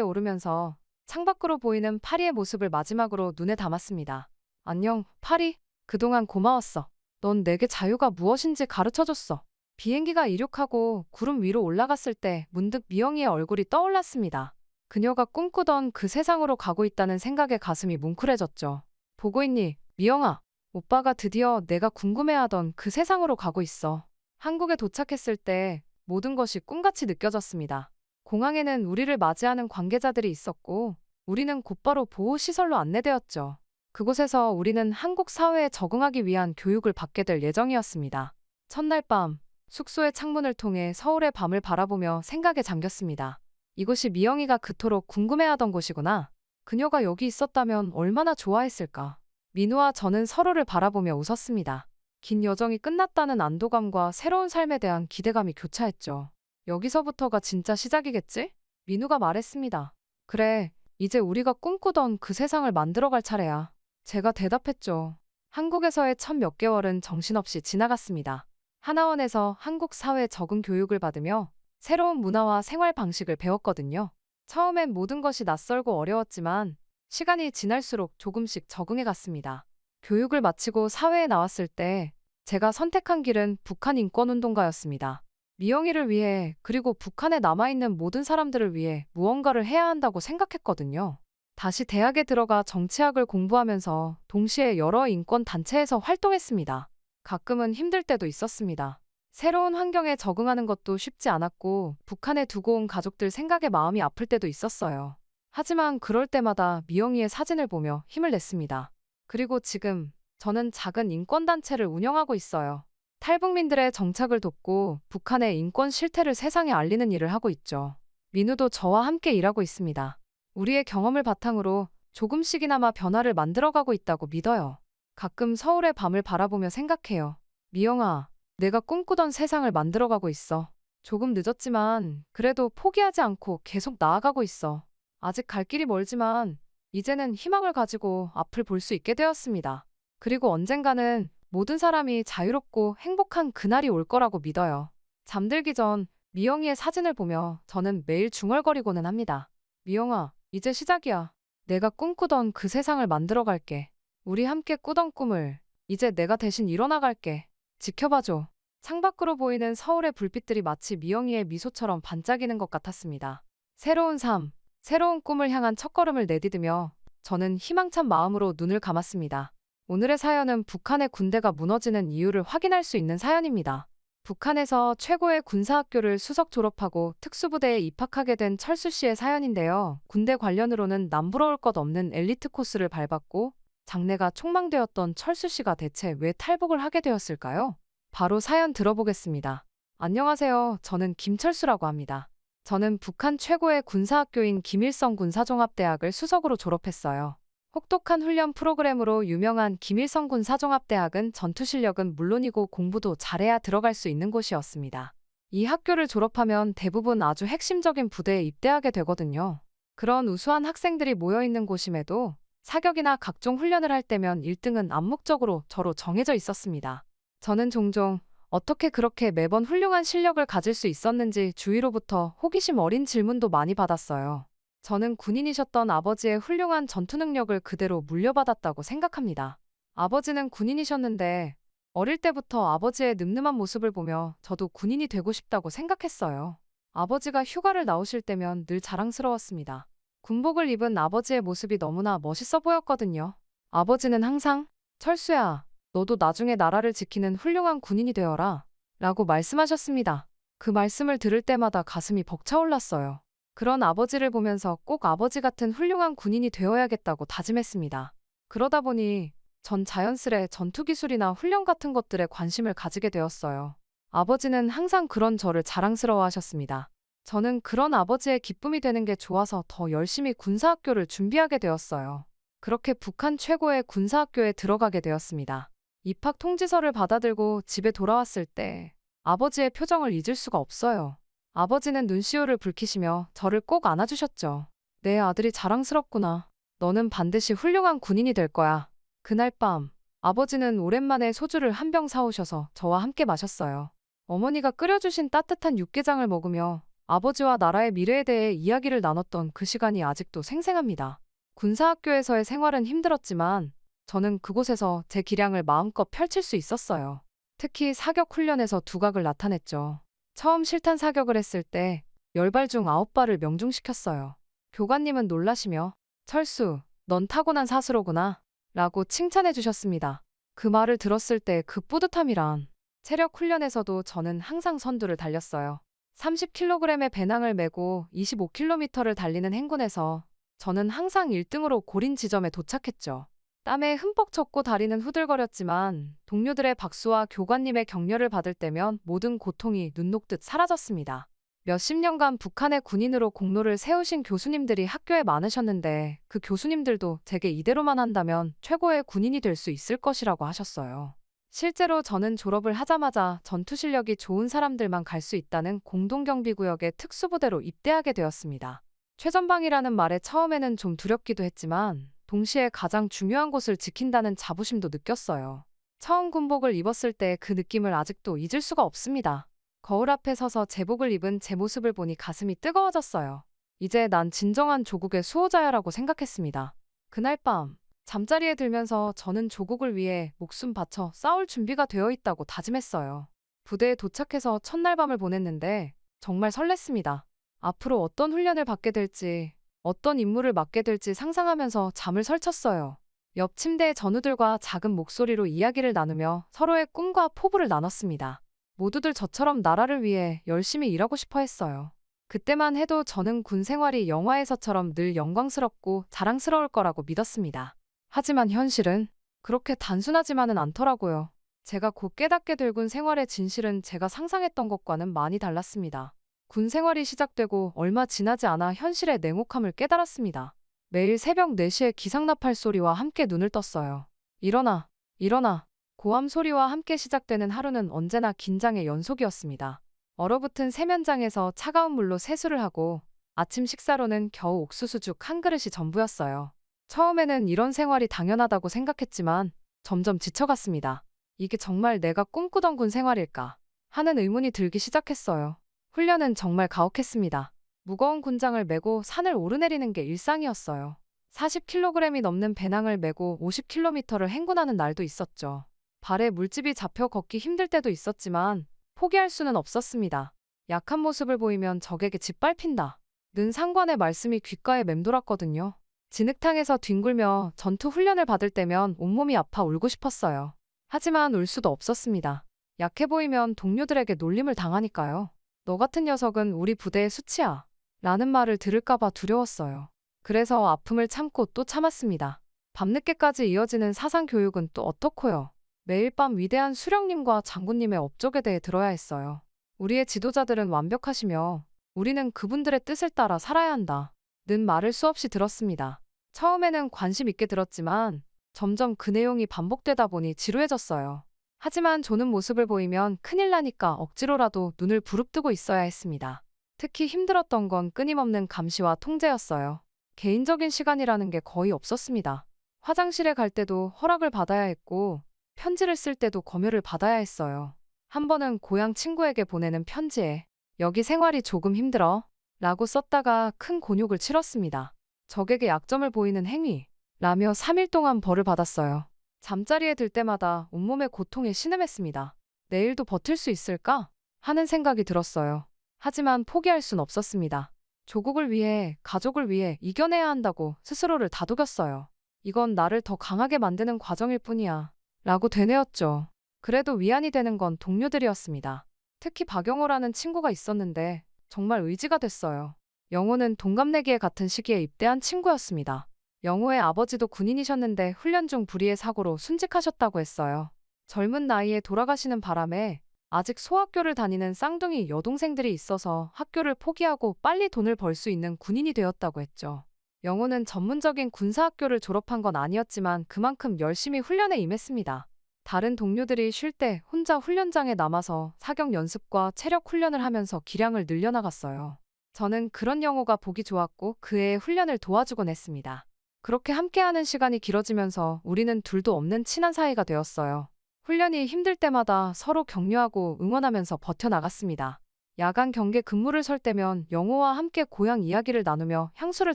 오르면서 창밖으로 보이는 파리의 모습을 마지막으로 눈에 담았습니다. 안녕, 파리. 그동안 고마웠어. 넌 내게 자유가 무엇인지 가르쳐줬어. 비행기가 이륙하고 구름 위로 올라갔을 때 문득 미영이의 얼굴이 떠올랐습니다. 그녀가 꿈꾸던 그 세상으로 가고 있다는 생각에 가슴이 뭉클해졌죠. 보고 있니, 미영아? 오빠가 드디어 내가 궁금해하던 그 세상으로 가고 있어. 한국에 도착했을 때 모든 것이 꿈같이 느껴졌습니다. 공항에는 우리를 맞이하는 관계자들이 있었고, 우리는 곧바로 보호시설로 안내되었죠. 그곳에서 우리는 한국 사회에 적응하기 위한 교육을 받게 될 예정이었습니다. 첫날 밤, 숙소의 창문을 통해 서울의 밤을 바라보며 생각에 잠겼습니다. 이곳이 미영이가 그토록 궁금해하던 곳이구나. 그녀가 여기 있었다면 얼마나 좋아했을까. 민우와 저는 서로를 바라보며 웃었습니다. 긴 여정이 끝났다는 안도감과 새로운 삶에 대한 기대감이 교차했죠. 여기서부터가 진짜 시작이겠지? 민우가 말했습니다. 그래, 이제 우리가 꿈꾸던 그 세상을 만들어갈 차례야. 제가 대답했죠. 한국에서의 첫 몇 개월은 정신없이 지나갔습니다. 하나원에서 한국 사회 적응 교육을 받으며 새로운 문화와 생활 방식을 배웠거든요. 처음엔 모든 것이 낯설고 어려웠지만 시간이 지날수록 조금씩 적응해 갔습니다. 교육을 마치고 사회에 나왔을 때 제가 선택한 길은 북한 인권운동가였습니다. 미영이를 위해 그리고 북한에 남아있는 모든 사람들을 위해 무언가를 해야 한다고 생각했거든요. 다시 대학에 들어가 정치학을 공부하면서 동시에 여러 인권단체에서 활동했습니다. 가끔은 힘들 때도 있었습니다. 새로운 환경에 적응하는 것도 쉽지 않았고 북한에 두고 온 가족들 생각에 마음이 아플 때도 있었어요. 하지만 그럴 때마다 미영이의 사진을 보며 힘을 냈습니다. 그리고 지금 저는 작은 인권단체를 운영하고 있어요. 탈북민들의 정착을 돕고 북한의 인권 실태를 세상에 알리는 일을 하고 있죠. 민우도 저와 함께 일하고 있습니다. 우리의 경험을 바탕으로 조금씩이나마 변화를 만들어가고 있다고 믿어요. 가끔 서울의 밤을 바라보며 생각해요. 미영아, 내가 꿈꾸던 세상을 만들어가고 있어. 조금 늦었지만 그래도 포기하지 않고 계속 나아가고 있어. 아직 갈 길이 멀지만 이제는 희망을 가지고 앞을 볼 수 있게 되었습니다. 그리고 언젠가는 모든 사람이 자유롭고 행복한 그날이 올 거라고 믿어요. 잠들기 전 미영이의 사진을 보며 저는 매일 중얼거리고는 합니다. 미영아, 이제 시작이야. 내가 꿈꾸던 그 세상을 만들어 갈게. 우리 함께 꾸던 꿈을 이제 내가 대신 이뤄나갈게. 지켜봐줘. 창밖으로 보이는 서울의 불빛들이 마치 미영이의 미소처럼 반짝이는 것 같았습니다. 새로운 삶, 새로운 꿈을 향한 첫걸음을 내디디며 저는 희망찬 마음으로 눈을 감았습니다. 오늘의 사연은 북한의 군대가 무너지는 이유를 확인할 수 있는 사연입니다. 북한에서 최고의 군사학교를 수석 졸업하고 특수부대에 입학하게 된 철수 씨의 사연인데요. 군대 관련으로는 남부러울 것 없는 엘리트 코스를 밟았고 장래가 촉망되었던 철수 씨가 대체 왜 탈북을 하게 되었을까요? 바로 사연 들어보겠습니다. 안녕하세요. 저는 김철수라고 합니다. 저는 북한 최고의 군사학교인 김일성 군사종합대학을 수석으로 졸업했어요. 혹독한 훈련 프로그램으로 유명한 김일성 군사종합대학은 전투 실력은 물론이고 공부도 잘해야 들어갈 수 있는 곳이었습니다. 이 학교를 졸업하면 대부분 아주 핵심적인 부대에 입대하게 되거든요. 그런 우수한 학생들이 모여있는 곳임에도 사격이나 각종 훈련을 할 때면 1등은 암묵적으로 저로 정해져 있었습니다. 저는 종종 어떻게 그렇게 매번 훌륭한 실력을 가질 수 있었는지 주위로부터 호기심 어린 질문도 많이 받았어요. 저는 군인이셨던 아버지의 훌륭한 전투 능력을 그대로 물려받았다고 생각합니다. 아버지는 군인이셨는데 어릴 때부터 아버지의 늠름한 모습을 보며 저도 군인이 되고 싶다고 생각했어요. 아버지가 휴가를 나오실 때면 늘 자랑스러웠습니다. 군복을 입은 아버지의 모습이 너무나 멋있어 보였거든요. 아버지는 항상 철수야, 너도 나중에 나라를 지키는 훌륭한 군인이 되어라 라고 말씀하셨습니다. 그 말씀을 들을 때마다 가슴이 벅차올랐어요. 그런 아버지를 보면서 꼭 아버지 같은 훌륭한 군인이 되어야겠다고 다짐했습니다. 그러다 보니 전 자연스레 전투기술이나 훈련 같은 것들에 관심을 가지게 되었어요. 아버지는 항상 그런 저를 자랑스러워 하셨습니다. 저는 그런 아버지의 기쁨이 되는 게 좋아서 더 열심히 군사학교를 준비하게 되었어요. 그렇게 북한 최고의 군사학교에 들어가게 되었습니다. 입학 통지서를 받아들고 집에 돌아왔을 때 아버지의 표정을 잊을 수가 없어요. 아버지는 눈시울을 붉히시며 저를 꼭 안아주셨죠. 내 아들이 자랑스럽구나. 너는 반드시 훌륭한 군인이 될 거야. 그날 밤, 아버지는 오랜만에 소주를 한 병 사오셔서 저와 함께 마셨어요. 어머니가 끓여주신 따뜻한 육개장을 먹으며 아버지와 나라의 미래에 대해 이야기를 나눴던 그 시간이 아직도 생생합니다. 군사학교에서의 생활은 힘들었지만 저는 그곳에서 제 기량을 마음껏 펼칠 수 있었어요. 특히 사격 훈련에서 두각을 나타냈죠. 처음 실탄 사격을 했을 때 10발 중 9발을 명중시켰어요. 교관님은 놀라시며 철수, 넌 타고난 사수로구나 라고 칭찬해 주셨습니다. 그 말을 들었을 때 그 뿌듯함이란 체력 훈련에서도 저는 항상 선두를 달렸어요. 30kg의 배낭을 메고 25km를 달리는 행군에서 저는 항상 1등으로 고린 지점에 도착했죠. 땀에 흠뻑 젖고 다리는 후들거렸지만 동료들의 박수와 교관님의 격려를 받을 때면 모든 고통이 눈 녹듯 사라졌습니다. 몇십 년간 북한의 군인으로 공로를 세우신 교수님들이 학교에 많으셨는데 그 교수님들도 제게 이대로만 한다면 최고의 군인이 될 수 있을 것이라고 하셨어요. 실제로 저는 졸업을 하자마자 전투 실력이 좋은 사람들만 갈 수 있다는 공동경비구역의 특수부대로 입대하게 되었습니다. 최전방이라는 말에 처음에는 좀 두렵기도 했지만 동시에 가장 중요한 곳을 지킨다는 자부심도 느꼈어요. 처음 군복을 입었을 때 그 느낌을 아직도 잊을 수가 없습니다. 거울 앞에 서서 제복을 입은 제 모습을 보니 가슴이 뜨거워졌어요. 이제 난 진정한 조국의 수호자야라고 생각했습니다. 그날 밤 잠자리에 들면서 저는 조국을 위해 목숨 바쳐 싸울 준비가 되어 있다고 다짐했어요. 부대에 도착해서 첫날 밤을 보냈는데 정말 설렜습니다. 앞으로 어떤 훈련을 받게 될지, 어떤 임무를 맡게 될지 상상하면서 잠을 설쳤어요. 옆 침대의 전우들과 작은 목소리로 이야기를 나누며 서로의 꿈과 포부를 나눴습니다. 모두들 저처럼 나라를 위해 열심히 일하고 싶어 했어요. 그때만 해도 저는 군 생활이 영화에서처럼 늘 영광스럽고 자랑스러울 거라고 믿었습니다. 하지만 현실은 그렇게 단순하지만은 않더라고요. 제가 곧 깨닫게 될 군 생활의 진실은 제가 상상했던 것과는 많이 달랐습니다. 군 생활이 시작되고 얼마 지나지 않아 현실의 냉혹함을 깨달았습니다. 매일 새벽 4시에 기상나팔 소리와 함께 눈을 떴어요. 일어나, 일어나. 고함 소리와 함께 시작되는 하루는 언제나 긴장의 연속이었습니다. 얼어붙은 세면장에서 차가운 물로 세수를 하고 아침 식사로는 겨우 옥수수죽 한 그릇이 전부였어요. 처음에는 이런 생활이 당연하다고 생각했지만 점점 지쳐갔습니다. 이게 정말 내가 꿈꾸던 군 생활일까 하는 의문이 들기 시작했어요. 훈련은 정말 가혹했습니다. 무거운 군장을 메고 산을 오르내리는 게 일상이었어요. 40kg이 넘는 배낭을 메고 50km를 행군하는 날도 있었죠. 발에 물집이 잡혀 걷기 힘들 때도 있었지만 포기할 수는 없었습니다. 약한 모습을 보이면 적에게 짓밟힌다 는 상관의 말씀이 귓가에 맴돌았거든요. 진흙탕에서 뒹굴며 전투 훈련을 받을 때면 온몸이 아파 울고 싶었어요. 하지만 울 수도 없었습니다. 약해 보이면 동료들에게 놀림을 당하니까요. 너 같은 녀석은 우리 부대의 수치야 라는 말을 들을까봐 두려웠어요. 그래서 아픔을 참고 또 참았습니다. 밤늦게까지 이어지는 사상교육은 또 어떻고요. 매일 밤 위대한 수령님과 장군님의 업적에 대해 들어야 했어요. 우리의 지도자들은 완벽하시며 우리는 그분들의 뜻을 따라 살아야 한다 는 말을 수없이 들었습니다. 처음에는 관심 있게 들었지만 점점 그 내용이 반복되다 보니 지루해졌어요. 하지만 조는 모습을 보이면 큰일 나니까 억지로라도 눈을 부릅뜨고 있어야 했습니다. 특히 힘들었던 건 끊임없는 감시와 통제였어요. 개인적인 시간이라는 게 거의 없었습니다. 화장실에 갈 때도 허락을 받아야 했고 편지를 쓸 때도 검열을 받아야 했어요. 한 번은 고향 친구에게 보내는 편지에 여기 생활이 조금 힘들어 라고 썼다가 큰 곤욕을 치렀습니다. 적에게 약점을 보이는 행위 라며 3일 동안 벌을 받았어요. 잠자리에 들 때마다 온몸의 고통에 신음했습니다. 내일도 버틸 수 있을까? 하는 생각이 들었어요. 하지만 포기할 순 없었습니다. 조국을 위해, 가족을 위해 이겨내야 한다고 스스로를 다독였어요. 이건 나를 더 강하게 만드는 과정일 뿐이야 라고 되뇌었죠. 그래도 위안이 되는 건 동료들이었습니다. 특히 박영호라는 친구가 있었는데 정말 의지가 됐어요. 영호는 동갑내기에 같은 시기에 입대한 친구였습니다. 영호의 아버지도 군인이셨는데 훈련 중 불의의 사고로 순직하셨다고 했어요. 젊은 나이에 돌아가시는 바람에 아직 소학교를 다니는 쌍둥이 여동생들이 있어서 학교를 포기하고 빨리 돈을 벌 수 있는 군인이 되었다고 했죠. 영호는 전문적인 군사학교를 졸업한 건 아니었지만 그만큼 열심히 훈련에 임했습니다. 다른 동료들이 쉴 때 혼자 훈련장에 남아서 사격 연습과 체력 훈련을 하면서 기량을 늘려나갔어요. 저는 그런 영호가 보기 좋았고 그의 훈련을 도와주곤 했습니다. 그렇게 함께하는 시간이 길어지면서 우리는 둘도 없는 친한 사이가 되었어요. 훈련이 힘들 때마다 서로 격려하고 응원하면서 버텨나갔습니다. 야간 경계 근무를 설 때면 영호와 함께 고향 이야기를 나누며 향수를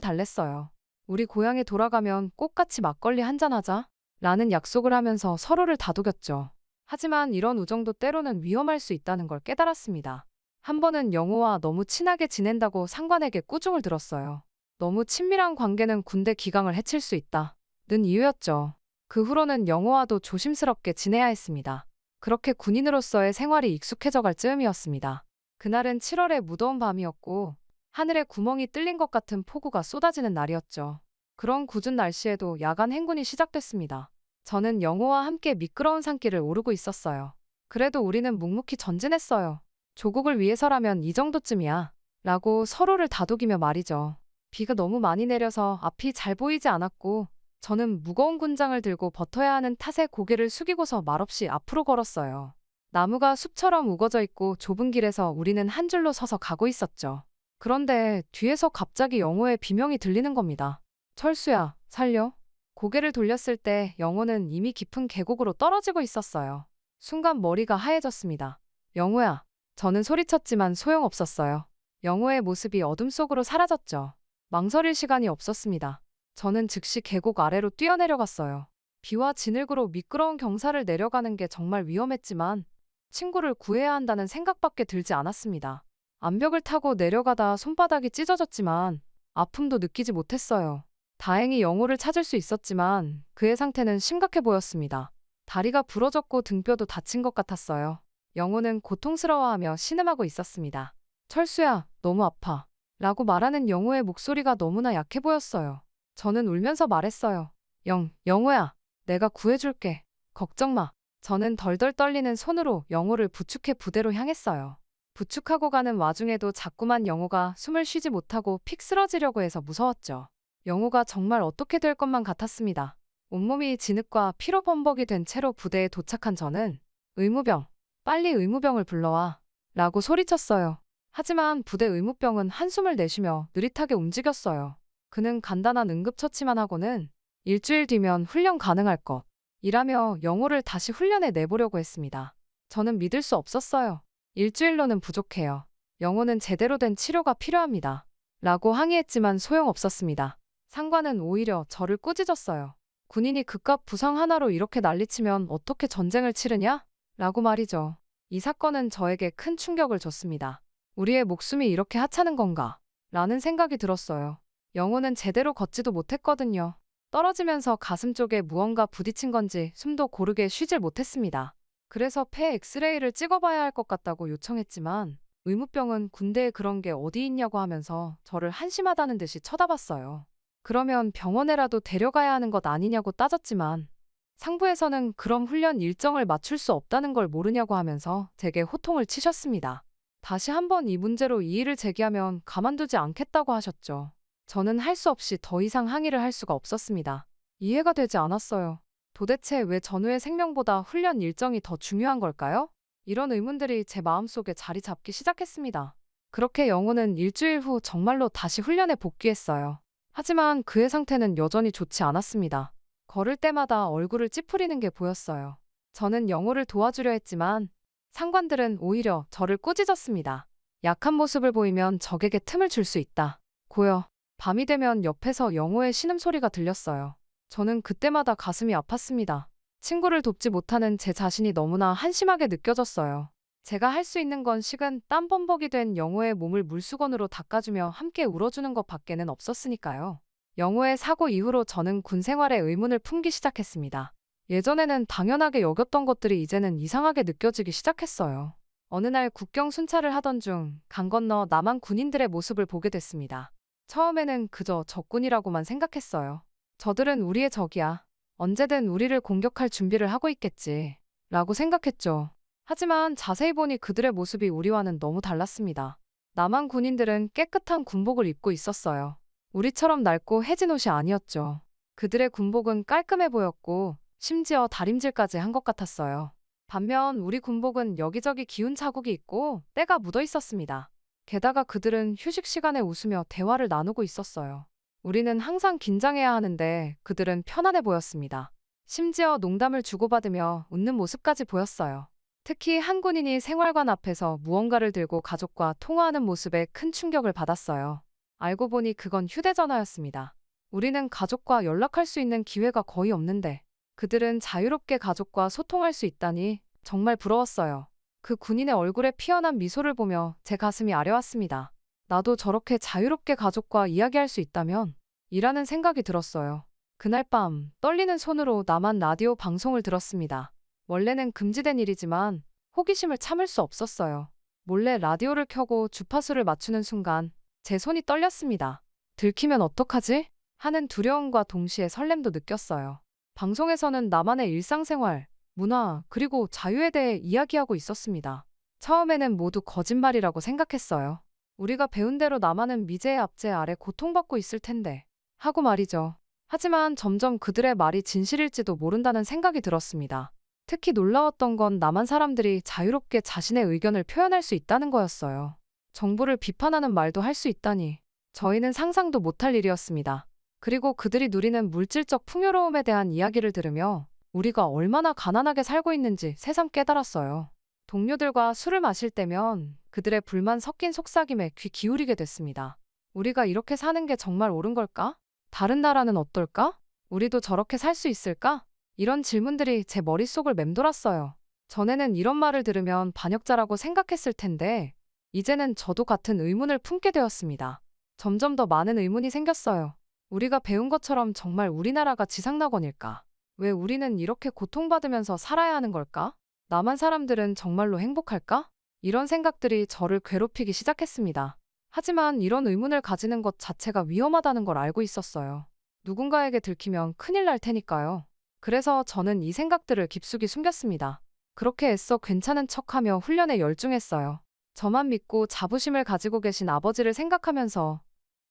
달랬어요. 우리 고향에 돌아가면 꼭 같이 막걸리 한잔하자 라는 약속을 하면서 서로를 다독였죠. 하지만 이런 우정도 때로는 위험할 수 있다는 걸 깨달았습니다. 한 번은 영호와 너무 친하게 지낸다고 상관에게 꾸중을 들었어요. 너무 친밀한 관계는 군대 기강을 해칠 수 있다 는 이유였죠. 그 후로는 영호와도 조심스럽게 지내야 했습니다. 그렇게 군인으로서의 생활이 익숙해져갈 즈음이었습니다. 그날은 7월의 무더운 밤이었고 하늘에 구멍이 뚫린 것 같은 폭우가 쏟아지는 날이었죠. 그런 궂은 날씨에도 야간 행군이 시작됐습니다. 저는 영호와 함께 미끄러운 산길을 오르고 있었어요. 그래도 우리는 묵묵히 전진했어요. 조국을 위해서라면 이 정도쯤이야 라고 서로를 다독이며 말이죠. 비가 너무 많이 내려서 앞이 잘 보이지 않았고 저는 무거운 군장을 들고 버텨야 하는 탓에 고개를 숙이고서 말없이 앞으로 걸었어요. 나무가 숲처럼 우거져 있고 좁은 길에서 우리는 한 줄로 서서 가고 있었죠. 그런데 뒤에서 갑자기 영호의 비명이 들리는 겁니다. 철수야, 살려. 고개를 돌렸을 때 영호는 이미 깊은 계곡으로 떨어지고 있었어요. 순간 머리가 하얘졌습니다. 영호야. 저는 소리쳤지만 소용없었어요. 영호의 모습이 어둠 속으로 사라졌죠. 망설일 시간이 없었습니다. 저는 즉시 계곡 아래로 뛰어내려갔어요. 비와 진흙으로 미끄러운 경사를 내려가는 게 정말 위험했지만 친구를 구해야 한다는 생각밖에 들지 않았습니다. 암벽을 타고 내려가다 손바닥이 찢어졌지만 아픔도 느끼지 못했어요. 다행히 영호를 찾을 수 있었지만 그의 상태는 심각해 보였습니다. 다리가 부러졌고 등뼈도 다친 것 같았어요. 영호는 고통스러워하며 신음하고 있었습니다. 철수야, 너무 아파. 라고 말하는 영호의 목소리가 너무나 약해 보였어요. 저는 울면서 말했어요. 영호야, 내가 구해줄게. 걱정 마. 저는 덜덜 떨리는 손으로 영호를 부축해 부대로 향했어요. 부축하고 가는 와중에도 자꾸만 영호가 숨을 쉬지 못하고 픽 쓰러지려고 해서 무서웠죠. 영호가 정말 어떻게 될 것만 같았습니다. 온몸이 진흙과 피로 범벅이 된 채로 부대에 도착한 저는 의무병, 빨리 의무병을 불러와 라고 소리쳤어요. 하지만 부대 의무병은 한숨을 내쉬며 느릿하게 움직였어요. 그는 간단한 응급처치만 하고는 일주일 뒤면 훈련 가능할 것 이라며 영호를 다시 훈련에 내보려고 했습니다. 저는 믿을 수 없었어요. 일주일로는 부족해요. 영호는 제대로 된 치료가 필요합니다. 라고 항의했지만 소용없었습니다. 상관은 오히려 저를 꾸짖었어요. 군인이 그깟 부상 하나로 이렇게 난리치면 어떻게 전쟁을 치르냐? 라고 말이죠. 이 사건은 저에게 큰 충격을 줬습니다. 우리의 목숨이 이렇게 하찮은 건가? 라는 생각이 들었어요. 영호는 제대로 걷지도 못했거든요. 떨어지면서 가슴 쪽에 무언가 부딪힌 건지 숨도 고르게 쉬질 못했습니다. 그래서 폐 엑스레이를 찍어봐야 할 것 같다고 요청했지만 의무병은 군대에 그런 게 어디 있냐고 하면서 저를 한심하다는 듯이 쳐다봤어요. 그러면 병원에라도 데려가야 하는 것 아니냐고 따졌지만 상부에서는 그럼 훈련 일정을 맞출 수 없다는 걸 모르냐고 하면서 제게 호통을 치셨습니다. 다시 한번 이 문제로 이의를 제기하면 가만두지 않겠다고 하셨죠. 저는 할 수 없이 더 이상 항의를 할 수가 없었습니다. 이해가 되지 않았어요. 도대체 왜 전우의 생명보다 훈련 일정이 더 중요한 걸까요? 이런 의문들이 제 마음속에 자리 잡기 시작했습니다. 그렇게 영호는 일주일 후 정말로 다시 훈련에 복귀했어요. 하지만 그의 상태는 여전히 좋지 않았습니다. 걸을 때마다 얼굴을 찌푸리는 게 보였어요. 저는 영호를 도와주려 했지만 상관들은 오히려 저를 꾸짖었습니다. 약한 모습을 보이면 적에게 틈을 줄 수 있다. 고여. 밤이 되면 옆에서 영호의 신음소리가 들렸어요. 저는 그때마다 가슴이 아팠습니다. 친구를 돕지 못하는 제 자신이 너무나 한심하게 느껴졌어요. 제가 할 수 있는 건 식은 땀 범벅이 된 영호의 몸을 물수건으로 닦아주며 함께 울어주는 것 밖에는 없었으니까요. 영호의 사고 이후로 저는 군 생활에 의문을 품기 시작했습니다. 예전에는 당연하게 여겼던 것들이 이제는 이상하게 느껴지기 시작했어요. 어느 날 국경 순찰을 하던 중 강 건너 남한 군인들의 모습을 보게 됐습니다. 처음에는 그저 적군이라고만 생각했어요. 저들은 우리의 적이야. 언제든 우리를 공격할 준비를 하고 있겠지. 라고 생각했죠. 하지만 자세히 보니 그들의 모습이 우리와는 너무 달랐습니다. 남한 군인들은 깨끗한 군복을 입고 있었어요. 우리처럼 낡고 해진 옷이 아니었죠. 그들의 군복은 깔끔해 보였고 심지어 다림질까지 한 것 같았어요. 반면 우리 군복은 여기저기 기운 자국이 있고 때가 묻어 있었습니다. 게다가 그들은 휴식 시간에 웃으며 대화를 나누고 있었어요. 우리는 항상 긴장해야 하는데 그들은 편안해 보였습니다. 심지어 농담을 주고받으며 웃는 모습까지 보였어요. 특히 한 군인이 생활관 앞에서 무언가를 들고 가족과 통화하는 모습에 큰 충격을 받았어요. 알고 보니 그건 휴대전화였습니다. 우리는 가족과 연락할 수 있는 기회가 거의 없는데 그들은 자유롭게 가족과 소통할 수 있다니 정말 부러웠어요. 그 군인의 얼굴에 피어난 미소를 보며 제 가슴이 아려왔습니다. 나도 저렇게 자유롭게 가족과 이야기할 수 있다면 이라는 생각이 들었어요. 그날 밤 떨리는 손으로 나만 라디오 방송을 들었습니다. 원래는 금지된 일이지만 호기심을 참을 수 없었어요. 몰래 라디오를 켜고 주파수를 맞추는 순간 제 손이 떨렸습니다. 들키면 어떡하지? 하는 두려움과 동시에 설렘도 느꼈어요. 방송에서는 나만의 일상생활, 문화, 그리고 자유에 대해 이야기하고 있었습니다. 처음에는 모두 거짓말이라고 생각했어요. 우리가 배운 대로 나만은 미제의 압제 아래 고통받고 있을 텐데 하고 말이죠. 하지만 점점 그들의 말이 진실일지도 모른다는 생각이 들었습니다. 특히 놀라웠던 건 남한 사람들이 자유롭게 자신의 의견을 표현할 수 있다는 거였어요. 정부를 비판하는 말도 할 수 있다니 저희는 상상도 못할 일이었습니다. 그리고 그들이 누리는 물질적 풍요로움에 대한 이야기를 들으며 우리가 얼마나 가난하게 살고 있는지 새삼 깨달았어요. 동료들과 술을 마실 때면 그들의 불만 섞인 속삭임에 귀 기울이게 됐습니다. 우리가 이렇게 사는 게 정말 옳은 걸까? 다른 나라는 어떨까? 우리도 저렇게 살 수 있을까? 이런 질문들이 제 머릿속을 맴돌았어요. 전에는 이런 말을 들으면 반역자라고 생각했을 텐데 이제는 저도 같은 의문을 품게 되었습니다. 점점 더 많은 의문이 생겼어요. 우리가 배운 것처럼 정말 우리나라가 지상낙원일까? 왜 우리는 이렇게 고통받으면서 살아야 하는 걸까? 남한 사람들은 정말로 행복할까? 이런 생각들이 저를 괴롭히기 시작했습니다. 하지만 이런 의문을 가지는 것 자체가 위험하다는 걸 알고 있었어요. 누군가에게 들키면 큰일 날 테니까요. 그래서 저는 이 생각들을 깊숙이 숨겼습니다. 그렇게 애써 괜찮은 척하며 훈련에 열중했어요. 저만 믿고 자부심을 가지고 계신 아버지를 생각하면서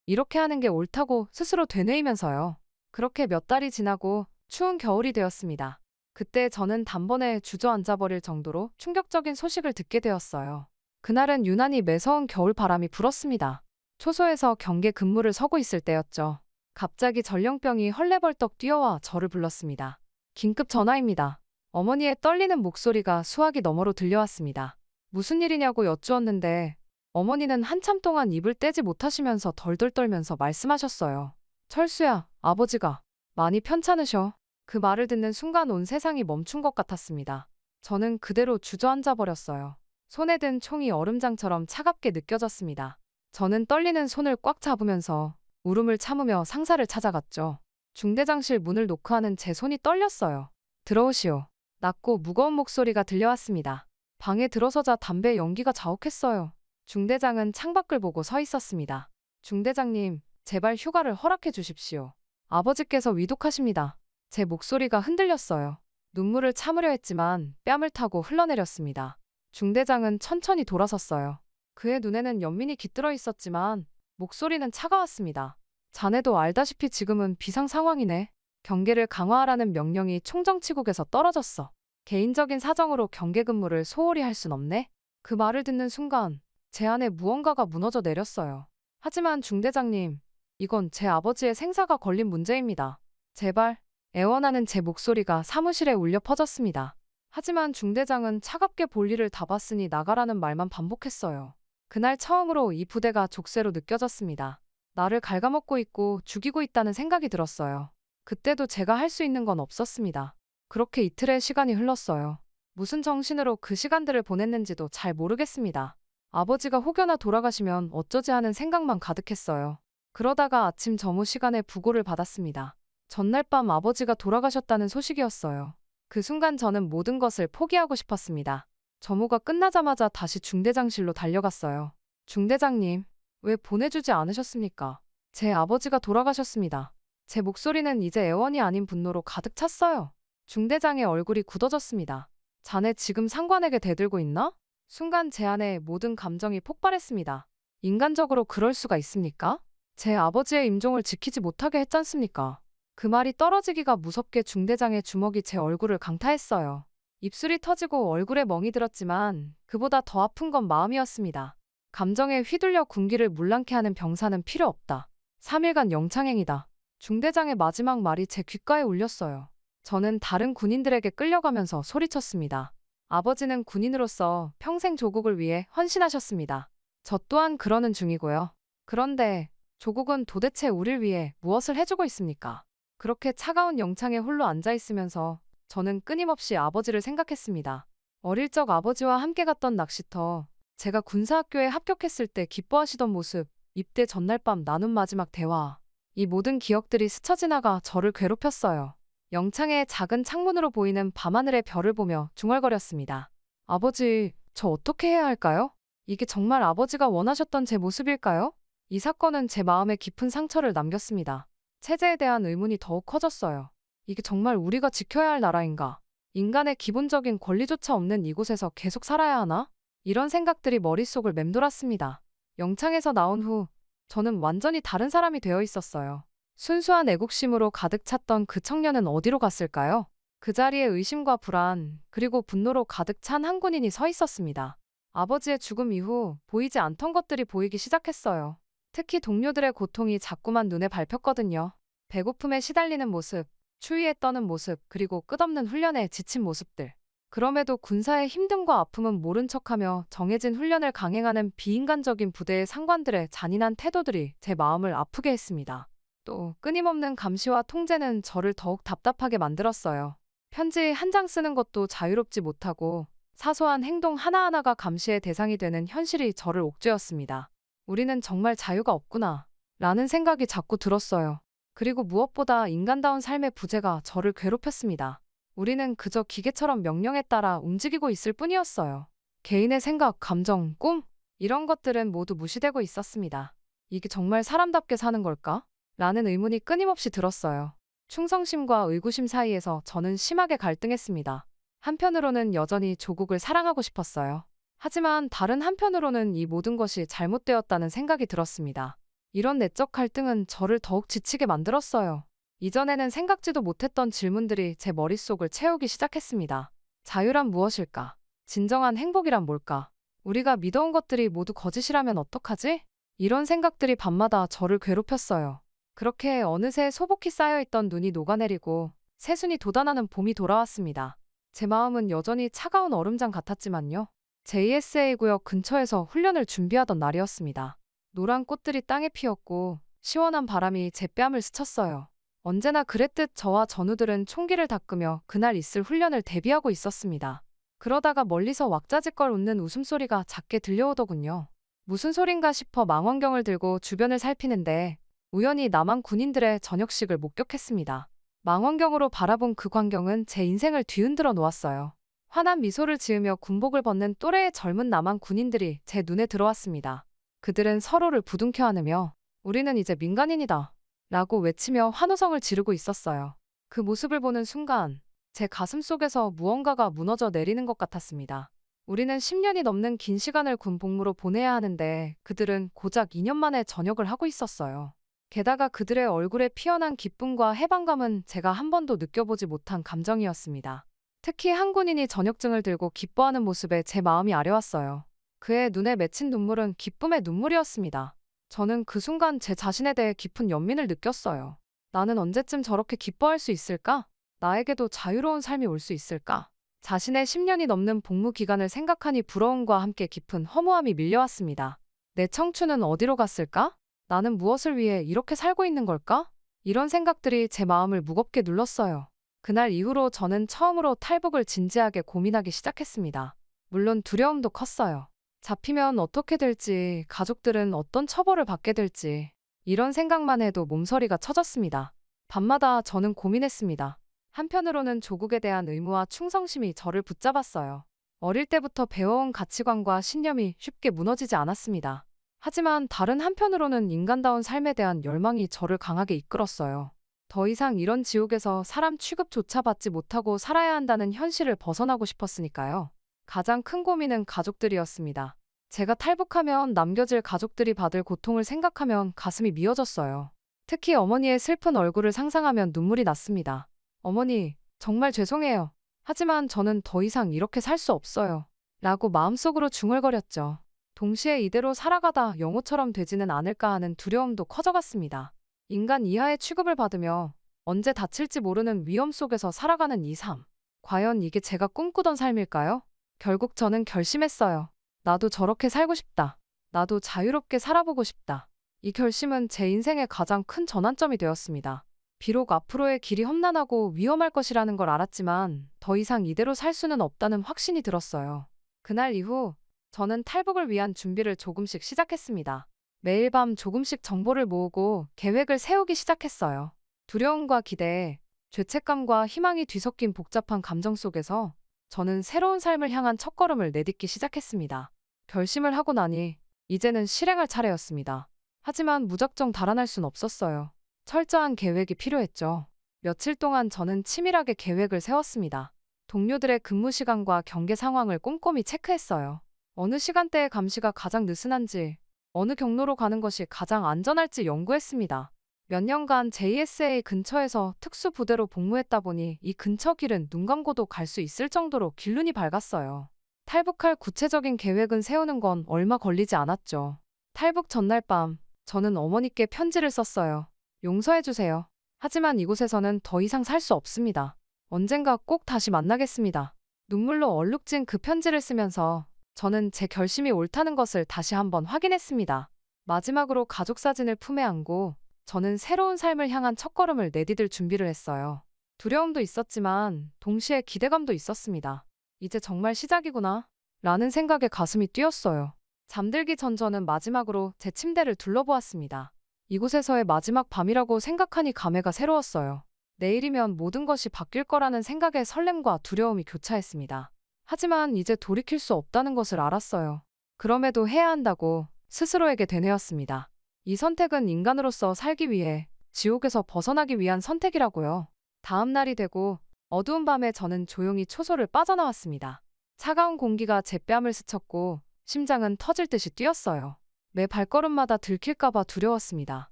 이렇게 하는 게 옳다고 스스로 되뇌이면서요. 그렇게 몇 달이 지나고 추운 겨울이 되었습니다. 그때 저는 단번에 주저앉아 버릴 정도로 충격적인 소식을 듣게 되었어요. 그날은 유난히 매서운 겨울 바람이 불었습니다. 초소에서 경계 근무를 서고 있을 때였죠. 갑자기 전령병이 헐레벌떡 뛰어와 저를 불렀습니다. 긴급 전화입니다. 어머니의 떨리는 목소리가 수화기 너머로 들려왔습니다. 무슨 일이냐고 여쭈었는데 어머니는 한참 동안 입을 떼지 못하시면서 덜덜 떨면서 말씀하셨어요. 철수야, 아버지가 많이 편찮으셔. 그 말을 듣는 순간 온 세상이 멈춘 것 같았습니다. 저는 그대로 주저앉아 버렸어요. 손에 든 총이 얼음장처럼 차갑게 느껴졌습니다. 저는 떨리는 손을 꽉 잡으면서 울음을 참으며 상사를 찾아갔죠. 중대장실 문을 노크하는 제 손이 떨렸어요. 들어오시오. 낮고 무거운 목소리가 들려왔습니다. 방에 들어서자 담배 연기가 자욱했어요. 중대장은 창밖을 보고 서 있었습니다. 중대장님, 제발 휴가를 허락해 주십시오. 아버지께서 위독하십니다. 제 목소리가 흔들렸어요. 눈물을 참으려 했지만 뺨을 타고 흘러내렸습니다. 중대장은 천천히 돌아섰어요. 그의 눈에는 연민이 깃들어 있었지만 목소리는 차가웠습니다. 자네도 알다시피 지금은 비상 상황이네. 경계를 강화하라는 명령이 총정치국에서 떨어졌어. 개인적인 사정으로 경계 근무를 소홀히 할 순 없네. 그 말을 듣는 순간 제 안에 무언가가 무너져 내렸어요. 하지만 중대장님, 이건 제 아버지의 생사가 걸린 문제입니다. 제발, 애원하는 제 목소리가 사무실에 울려 퍼졌습니다. 하지만 중대장은 차갑게 볼일을 다 봤으니 나가라는 말만 반복했어요. 그날 처음으로 이 부대가 족쇄로 느껴졌습니다. 나를 갉아먹고 있고 죽이고 있다는 생각이 들었어요. 그때도 제가 할 수 있는 건 없었습니다. 그렇게 이틀의 시간이 흘렀어요. 무슨 정신으로 그 시간들을 보냈는지도 잘 모르겠습니다. 아버지가 혹여나 돌아가시면 어쩌지 하는 생각만 가득했어요. 그러다가 아침 점호 시간에 부고를 받았습니다. 전날 밤 아버지가 돌아가셨다는 소식이었어요. 그 순간 저는 모든 것을 포기하고 싶었습니다. 점호가 끝나자마자 다시 중대장실로 달려갔어요. 중대장님, 왜 보내주지 않으셨습니까? 제 아버지가 돌아가셨습니다. 제 목소리는 이제 애원이 아닌 분노로 가득 찼어요. 중대장의 얼굴이 굳어졌습니다. 자네 지금 상관에게 대들고 있나? 순간 제 안에 모든 감정이 폭발했습니다. 인간적으로 그럴 수가 있습니까? 제 아버지의 임종을 지키지 못하게 했잖습니까? 그 말이 떨어지기가 무섭게 중대장의 주먹이 제 얼굴을 강타했어요. 입술이 터지고 얼굴에 멍이 들었지만 그보다 더 아픈 건 마음이었습니다. 감정에 휘둘려 군기를 물랑케 하는 병사는 필요 없다. 3일간 영창행이다. 중대장의 마지막 말이 제 귓가에 울렸어요. 저는 다른 군인들에게 끌려가면서 소리쳤습니다. 아버지는 군인으로서 평생 조국을 위해 헌신하셨습니다. 저 또한 그러는 중이고요. 그런데 조국은 도대체 우릴 위해 무엇을 해주고 있습니까? 그렇게 차가운 영창에 홀로 앉아 있으면서 저는 끊임없이 아버지를 생각했습니다. 어릴 적 아버지와 함께 갔던 낚시터, 제가 군사학교에 합격했을 때 기뻐하시던 모습, 입대 전날 밤 나눈 마지막 대화, 이 모든 기억들이 스쳐 지나가 저를 괴롭혔어요. 영창의 작은 창문으로 보이는 밤하늘의 별을 보며 중얼거렸습니다. 아버지, 저 어떻게 해야 할까요? 이게 정말 아버지가 원하셨던 제 모습일까요? 이 사건은 제 마음에 깊은 상처를 남겼습니다. 체제에 대한 의문이 더욱 커졌어요. 이게 정말 우리가 지켜야 할 나라인가? 인간의 기본적인 권리조차 없는 이곳에서 계속 살아야 하나? 이런 생각들이 머릿속을 맴돌았습니다. 영창에서 나온 후 저는 완전히 다른 사람이 되어 있었어요. 순수한 애국심으로 가득 찼던 그 청년은 어디로 갔을까요? 그 자리에 의심과 불안, 그리고 분노로 가득 찬 한 군인이 서 있었습니다. 아버지의 죽음 이후 보이지 않던 것들이 보이기 시작했어요. 특히 동료들의 고통이 자꾸만 눈에 밟혔거든요. 배고픔에 시달리는 모습, 추위에 떠는 모습, 그리고 끝없는 훈련에 지친 모습들. 그럼에도 군사의 힘듦과 아픔은 모른 척하며 정해진 훈련을 강행하는 비인간적인 부대의 상관들의 잔인한 태도들이 제 마음을 아프게 했습니다. 또 끊임없는 감시와 통제는 저를 더욱 답답하게 만들었어요. 편지 한 장 쓰는 것도 자유롭지 못하고 사소한 행동 하나하나가 감시의 대상이 되는 현실이 저를 옥죄었습니다. 우리는 정말 자유가 없구나 라는 생각이 자꾸 들었어요. 그리고 무엇보다 인간다운 삶의 부재가 저를 괴롭혔습니다. 우리는 그저 기계처럼 명령에 따라 움직이고 있을 뿐이었어요. 개인의 생각, 감정, 꿈 이런 것들은 모두 무시되고 있었습니다. 이게 정말 사람답게 사는 걸까? 라는 의문이 끊임없이 들었어요. 충성심과 의구심 사이에서 저는 심하게 갈등했습니다. 한편으로는 여전히 조국을 사랑하고 싶었어요. 하지만 다른 한편으로는 이 모든 것이 잘못되었다는 생각이 들었습니다. 이런 내적 갈등은 저를 더욱 지치게 만들었어요. 이전에는 생각지도 못했던 질문들이 제 머릿속을 채우기 시작했습니다. 자유란 무엇일까? 진정한 행복이란 뭘까? 우리가 믿어온 것들이 모두 거짓이라면 어떡하지? 이런 생각들이 밤마다 저를 괴롭혔어요. 그렇게 어느새 소복히 쌓여있던 눈이 녹아내리고 새순이 돋아나는 봄이 돌아왔습니다. 제 마음은 여전히 차가운 얼음장 같았지만요. JSA 구역 근처에서 훈련을 준비하던 날이었습니다. 노란 꽃들이 땅에 피었고 시원한 바람이 제 뺨을 스쳤어요. 언제나 그랬듯 저와 전우들은 총기를 닦으며 그날 있을 훈련을 대비하고 있었습니다. 그러다가 멀리서 왁자지껄 웃는 웃음소리가 작게 들려오더군요. 무슨 소린가 싶어 망원경을 들고 주변을 살피는데 우연히 남한 군인들의 저녁식을 목격했습니다. 망원경으로 바라본 그 광경은 제 인생을 뒤흔들어 놓았어요. 환한 미소를 지으며 군복을 벗는 또래의 젊은 남한 군인들이 제 눈에 들어왔습니다. 그들은 서로를 부둥켜 안으며 우리는 이제 민간인이다 라고 외치며 환호성을 지르고 있었어요. 그 모습을 보는 순간 제 가슴 속에서 무언가가 무너져 내리는 것 같았습니다. 우리는 10년이 넘는 긴 시간을 군 복무로 보내야 하는데 그들은 고작 2년 만에 전역을 하고 있었어요. 게다가 그들의 얼굴에 피어난 기쁨과 해방감은 제가 한 번도 느껴보지 못한 감정이었습니다. 특히 한 군인이 전역증을 들고 기뻐하는 모습에 제 마음이 아려왔어요. 그의 눈에 맺힌 눈물은 기쁨의 눈물이었습니다. 저는 그 순간 제 자신에 대해 깊은 연민을 느꼈어요. 나는 언제쯤 저렇게 기뻐할 수 있을까? 나에게도 자유로운 삶이 올 수 있을까? 자신의 10년이 넘는 복무 기간을 생각하니 부러움과 함께 깊은 허무함이 밀려왔습니다. 내 청춘은 어디로 갔을까? 나는 무엇을 위해 이렇게 살고 있는 걸까? 이런 생각들이 제 마음을 무겁게 눌렀어요. 그날 이후로 저는 처음으로 탈북을 진지하게 고민하기 시작했습니다. 물론 두려움도 컸어요. 잡히면 어떻게 될지, 가족들은 어떤 처벌을 받게 될지 이런 생각만 해도 몸서리가 쳐졌습니다. 밤마다 저는 고민했습니다. 한편으로는 조국에 대한 의무와 충성심이 저를 붙잡았어요. 어릴 때부터 배워온 가치관과 신념이 쉽게 무너지지 않았습니다. 하지만 다른 한편으로는 인간다운 삶에 대한 열망이 저를 강하게 이끌었어요. 더 이상 이런 지옥에서 사람 취급조차 받지 못하고 살아야 한다는 현실을 벗어나고 싶었으니까요. 가장 큰 고민은 가족들이었습니다. 제가 탈북하면 남겨질 가족들이 받을 고통을 생각하면 가슴이 미어졌어요. 특히 어머니의 슬픈 얼굴을 상상하면 눈물이 났습니다. 어머니, 정말 죄송해요. 하지만 저는 더 이상 이렇게 살 수 없어요. 라고 마음속으로 중얼거렸죠. 동시에 이대로 살아가다 영호처럼 되지는 않을까 하는 두려움도 커져갔습니다. 인간 이하의 취급을 받으며 언제 다칠지 모르는 위험 속에서 살아가는 이 삶. 과연 이게 제가 꿈꾸던 삶일까요? 결국 저는 결심했어요. 나도 저렇게 살고 싶다. 나도 자유롭게 살아보고 싶다. 이 결심은 제 인생의 가장 큰 전환점이 되었습니다. 비록 앞으로의 길이 험난하고 위험할 것이라는 걸 알았지만 더 이상 이대로 살 수는 없다는 확신이 들었어요. 그날 이후 저는 탈북을 위한 준비를 조금씩 시작했습니다. 매일 밤 조금씩 정보를 모으고 계획을 세우기 시작했어요. 두려움과 기대, 죄책감과 희망이 뒤섞인 복잡한 감정 속에서 저는 새로운 삶을 향한 첫걸음을 내딛기 시작했습니다. 결심을 하고 나니 이제는 실행할 차례였습니다. 하지만 무작정 달아날 순 없었어요. 철저한 계획이 필요했죠. 며칠 동안 저는 치밀하게 계획을 세웠습니다. 동료들의 근무 시간과 경계 상황을 꼼꼼히 체크했어요. 어느 시간대에 감시가 가장 느슨한지, 어느 경로로 가는 것이 가장 안전할지 연구했습니다. 몇 년간 JSA 근처에서 특수부대로 복무했다 보니 이 근처 길은 눈 감고도 갈 수 있을 정도로 길눈이 밝았어요. 탈북할 구체적인 계획은 세우는 건 얼마 걸리지 않았죠. 탈북 전날 밤, 저는 어머니께 편지를 썼어요. 용서해주세요. 하지만 이곳에서는 더 이상 살 수 없습니다. 언젠가 꼭 다시 만나겠습니다. 눈물로 얼룩진 그 편지를 쓰면서 저는 제 결심이 옳다는 것을 다시 한번 확인했습니다. 마지막으로 가족 사진을 품에 안고 저는 새로운 삶을 향한 첫걸음을 내디딜 준비를 했어요. 두려움도 있었지만 동시에 기대감도 있었습니다. 이제 정말 시작이구나 라는 생각에 가슴이 뛰었어요. 잠들기 전 저는 마지막으로 제 침대를 둘러보았습니다. 이곳에서의 마지막 밤이라고 생각하니 감회가 새로웠어요. 내일이면 모든 것이 바뀔 거라는 생각에 설렘과 두려움이 교차했습니다. 하지만 이제 돌이킬 수 없다는 것을 알았어요. 그럼에도 해야 한다고 스스로에게 되뇌었습니다. 이 선택은 인간으로서 살기 위해 지옥에서 벗어나기 위한 선택이라고요. 다음 날이 되고 어두운 밤에 저는 조용히 초소를 빠져나왔습니다. 차가운 공기가 제 뺨을 스쳤고 심장은 터질 듯이 뛰었어요. 매 발걸음마다 들킬까봐 두려웠습니다.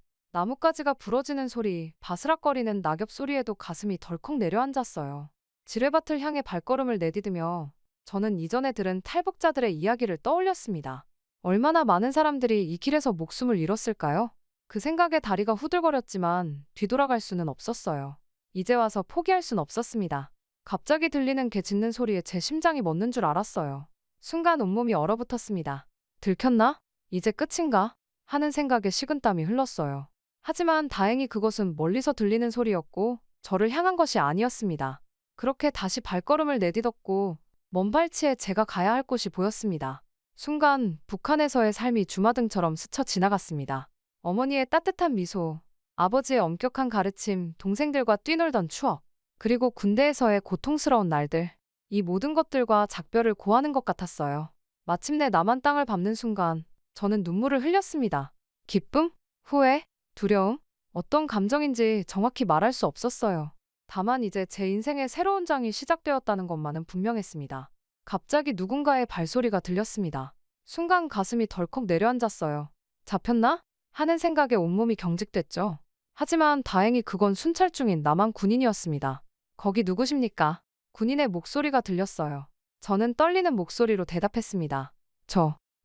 나뭇가지가 부러지는 소리, 바스락거리는 낙엽 소리에도 가슴이 덜컥 내려앉았어요. 지뢰밭을 향해 발걸음을 내디디며 저는 이전에 들은 탈북자들의 이야기를 떠올렸습니다. 얼마나 많은 사람들이 이 길에서 목숨을 잃었을까요? 그 생각에 다리가 후들거렸지만 뒤돌아갈 수는 없었어요. 이제 와서 포기할 순 없었습니다. 갑자기 들리는 개 짖는 소리에 제 심장이 멎는 줄 알았어요. 순간 온몸이 얼어붙었습니다. 들켰나? 이제 끝인가? 하는 생각에 식은땀이 흘렀어요. 하지만 다행히 그것은 멀리서 들리는 소리였고 저를 향한 것이 아니었습니다. 그렇게 다시 발걸음을 내딛었고 먼 발치에 제가 가야 할 곳이 보였습니다. 순간 북한에서의 삶이 주마등처럼 스쳐 지나갔습니다. 어머니의 따뜻한 미소, 아버지의 엄격한 가르침, 동생들과 뛰놀던 추억, 그리고 군대에서의 고통스러운 날들. 이 모든 것들과 작별을 고하는 것 같았어요. 마침내 남한 땅을 밟는 순간 저는 눈물을 흘렸습니다. 기쁨? 후회? 두려움? 어떤 감정인지 정확히 말할 수 없었어요. 다만 이제 제 인생의 새로운 장이 시작되었다는 것만은 분명했습니다. 갑자기 누군가의 발소리가 들렸습니다. 순간 가슴이 덜컥 내려앉았어요. 잡혔나? 하는 생각에 온몸이 경직됐죠. 하지만 다행히 그건 순찰 중인 남한 군인이었습니다. 거기 누구십니까? 군인의 목소리가 들렸어요. 저는 떨리는 목소리로 대답했습니다.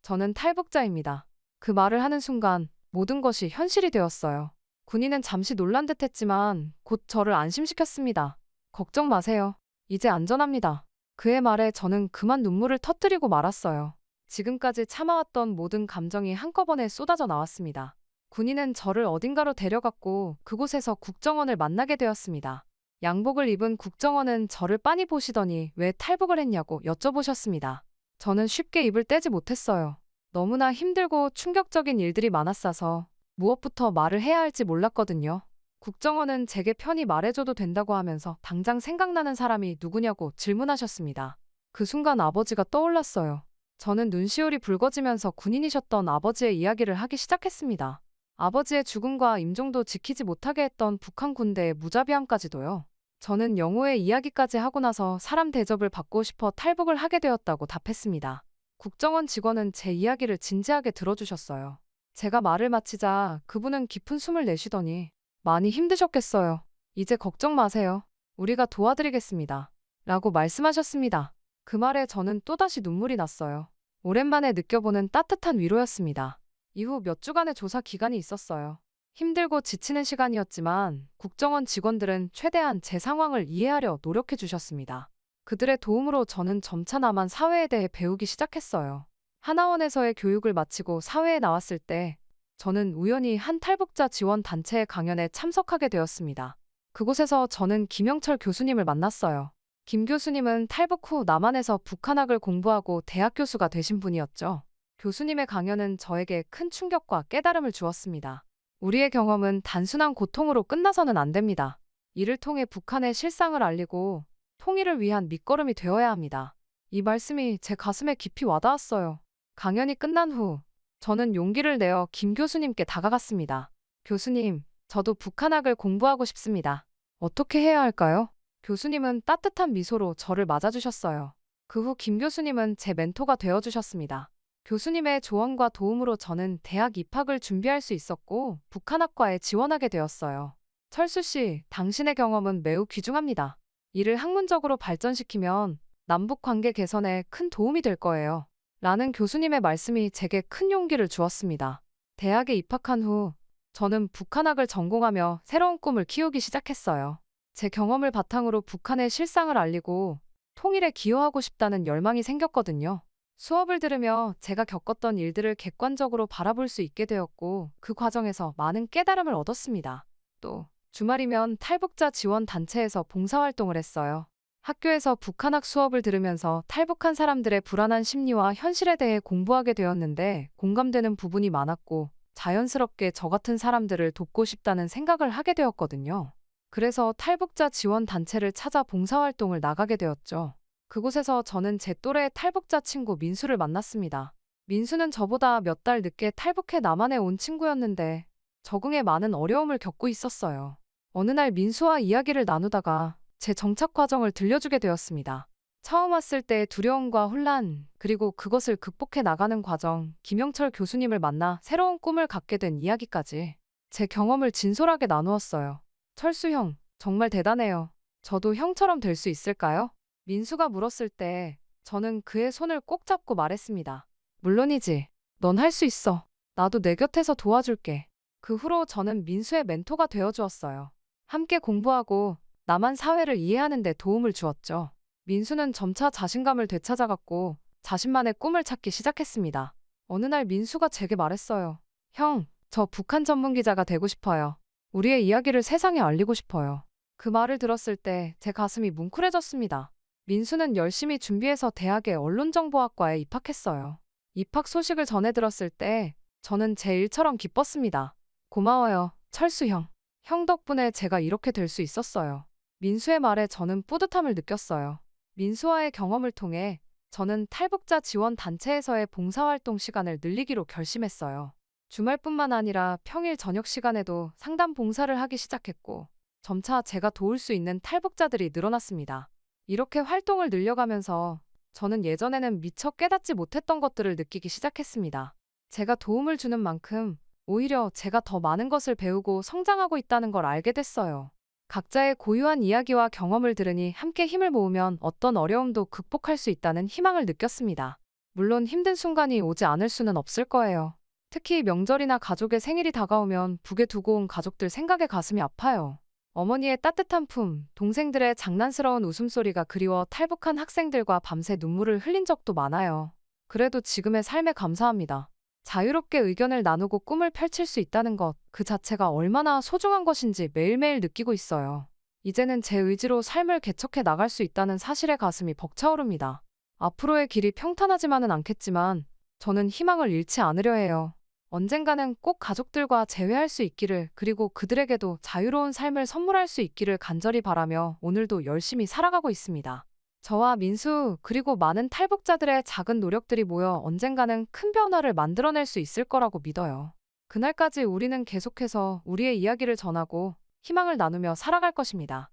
저는 탈북자입니다. 그 말을 하는 순간 모든 것이 현실이 되었어요. 군인은 잠시 놀란 듯 했지만 곧 저를 안심시켰습니다. 걱정 마세요. 이제 안전합니다. 그의 말에 저는 그만 눈물을 터뜨리고 말았어요. 지금까지 참아왔던 모든 감정이 한꺼번에 쏟아져 나왔습니다. 군인은 저를 어딘가로 데려갔고 그곳에서 국정원을 만나게 되었습니다. 양복을 입은 국정원은 저를 빤히 보시더니 왜 탈북을 했냐고 여쭤보셨습니다. 저는 쉽게 입을 떼지 못했어요. 너무나 힘들고 충격적인 일들이 많았어서 무엇부터 말을 해야 할지 몰랐거든요. 국정원은 제게 편히 말해줘도 된다고 하면서 당장 생각나는 사람이 누구냐고 질문하셨습니다. 그 순간 아버지가 떠올랐어요. 저는 눈시울이 붉어지면서 군인이셨던 아버지의 이야기를 하기 시작했습니다. 아버지의 죽음과 임종도 지키지 못하게 했던 북한 군대의 무자비함까지도요. 저는 영호의 이야기까지 하고 나서 사람 대접을 받고 싶어 탈북을 하게 되었다고 답했습니다. 국정원 직원은 제 이야기를 진지하게 들어주셨어요. 제가 말을 마치자 그분은 깊은 숨을 내쉬더니 많이 힘드셨겠어요. 이제 걱정 마세요. 우리가 도와드리겠습니다. 라고 말씀하셨습니다. 그 말에 저는 또다시 눈물이 났어요. 오랜만에 느껴보는 따뜻한 위로였습니다. 이후 몇 주간의 조사 기간이 있었어요. 힘들고 지치는 시간이었지만 국정원 직원들은 최대한 제 상황을 이해하려 노력해 주셨습니다. 그들의 도움으로 저는 점차나마 사회에 대해 배우기 시작했어요. 하나원에서의 교육을 마치고 사회에 나왔을 때 저는 우연히 한 탈북자 지원 단체의 강연에 참석하게 되었습니다. 그곳에서 저는 김영철 교수님을 만났어요. 김 교수님은 탈북 후 남한에서 북한학을 공부하고 대학 교수가 되신 분이었죠. 교수님의 강연은 저에게 큰 충격과 깨달음을 주었습니다. 우리의 경험은 단순한 고통으로 끝나서는 안 됩니다. 이를 통해 북한의 실상을 알리고 통일을 위한 밑거름이 되어야 합니다. 이 말씀이 제 가슴에 깊이 와닿았어요. 강연이 끝난 후 저는 용기를 내어 김 교수님께 다가갔습니다. 교수님, 저도 북한학을 공부하고 싶습니다. 어떻게 해야 할까요? 교수님은 따뜻한 미소로 저를 맞아주셨어요. 그 후 김 교수님은 제 멘토가 되어주셨습니다. 교수님의 조언과 도움으로 저는 대학 입학을 준비할 수 있었고 북한학과에 지원하게 되었어요. 철수 씨, 당신의 경험은 매우 귀중합니다. 이를 학문적으로 발전시키면 남북 관계 개선에 큰 도움이 될 거예요. 라는 교수님의 말씀이 제게 큰 용기를 주었습니다. 대학에 입학한 후 저는 북한학을 전공하며 새로운 꿈을 키우기 시작했어요. 제 경험을 바탕으로 북한의 실상을 알리고 통일에 기여하고 싶다는 열망이 생겼거든요. 수업을 들으며 제가 겪었던 일들을 객관적으로 바라볼 수 있게 되었고 그 과정에서 많은 깨달음을 얻었습니다. 또 주말이면 탈북자 지원 단체에서 봉사활동을 했어요. 학교에서 북한학 수업을 들으면서 탈북한 사람들의 불안한 심리와 현실에 대해 공부하게 되었는데 공감되는 부분이 많았고 자연스럽게 저 같은 사람들을 돕고 싶다는 생각을 하게 되었거든요. 그래서 탈북자 지원 단체를 찾아 봉사활동을 나가게 되었죠. 그곳에서 저는 제 또래의 탈북자 친구 민수를 만났습니다. 민수는 저보다 몇 달 늦게 탈북해 남한에 온 친구였는데 적응에 많은 어려움을 겪고 있었어요. 어느 날 민수와 이야기를 나누다가 제 정착 과정을 들려주게 되었습니다. 처음 왔을 때의 두려움과 혼란, 그리고 그것을 극복해 나가는 과정, 김영철 교수님을 만나 새로운 꿈을 갖게 된 이야기까지 제 경험을 진솔하게 나누었어요. 철수 형, 정말 대단해요. 저도 형처럼 될 수 있을까요? 민수가 물었을 때 저는 그의 손을 꼭 잡고 말했습니다. 물론이지. 넌 할 수 있어. 나도 내 곁에서 도와줄게. 그 후로 저는 민수의 멘토가 되어주었어요. 함께 공부하고 남한 사회를 이해하는 데 도움을 주었죠. 민수는 점차 자신감을 되찾아갔고 자신만의 꿈을 찾기 시작했습니다. 어느 날 민수가 제게 말했어요. 형, 저 북한 전문 기자가 되고 싶어요. 우리의 이야기를 세상에 알리고 싶어요. 그 말을 들었을 때 제 가슴이 뭉클해졌습니다. 민수는 열심히 준비해서 대학의 언론정보학과에 입학했어요. 입학 소식을 전해 들었을 때 저는 제 일처럼 기뻤습니다. 고마워요, 철수 형. 형 덕분에 제가 이렇게 될 수 있었어요. 민수의 말에 저는 뿌듯함을 느꼈어요. 민수와의 경험을 통해 저는 탈북자 지원 단체에서의 봉사활동 시간을 늘리기로 결심했어요. 주말뿐만 아니라 평일 저녁 시간에도 상담 봉사를 하기 시작했고 점차 제가 도울 수 있는 탈북자들이 늘어났습니다. 이렇게 활동을 늘려가면서 저는 예전에는 미처 깨닫지 못했던 것들을 느끼기 시작했습니다. 제가 도움을 주는 만큼 오히려 제가 더 많은 것을 배우고 성장하고 있다는 걸 알게 됐어요. 각자의 고유한 이야기와 경험을 들으니 함께 힘을 모으면 어떤 어려움도 극복할 수 있다는 희망을 느꼈습니다. 물론 힘든 순간이 오지 않을 수는 없을 거예요. 특히 명절이나 가족의 생일이 다가오면 북에 두고 온 가족들 생각에 가슴이 아파요. 어머니의 따뜻한 품, 동생들의 장난스러운 웃음소리가 그리워 탈북한 학생들과 밤새 눈물을 흘린 적도 많아요. 그래도 지금의 삶에 감사합니다. 자유롭게 의견을 나누고 꿈을 펼칠 수 있다는 것, 그 자체가 얼마나 소중한 것인지 매일매일 느끼고 있어요. 이제는 제 의지로 삶을 개척해 나갈 수 있다는 사실에 가슴이 벅차오릅니다. 앞으로의 길이 평탄하지만은 않겠지만 저는 희망을 잃지 않으려 해요. 언젠가는 꼭 가족들과 재회할 수 있기를, 그리고 그들에게도 자유로운 삶을 선물할 수 있기를 간절히 바라며 오늘도 열심히 살아가고 있습니다. 저와 민수, 그리고 많은 탈북자들의 작은 노력들이 모여 언젠가는 큰 변화를 만들어낼 수 있을 거라고 믿어요. 그날까지 우리는 계속해서 우리의 이야기를 전하고 희망을 나누며 살아갈 것입니다.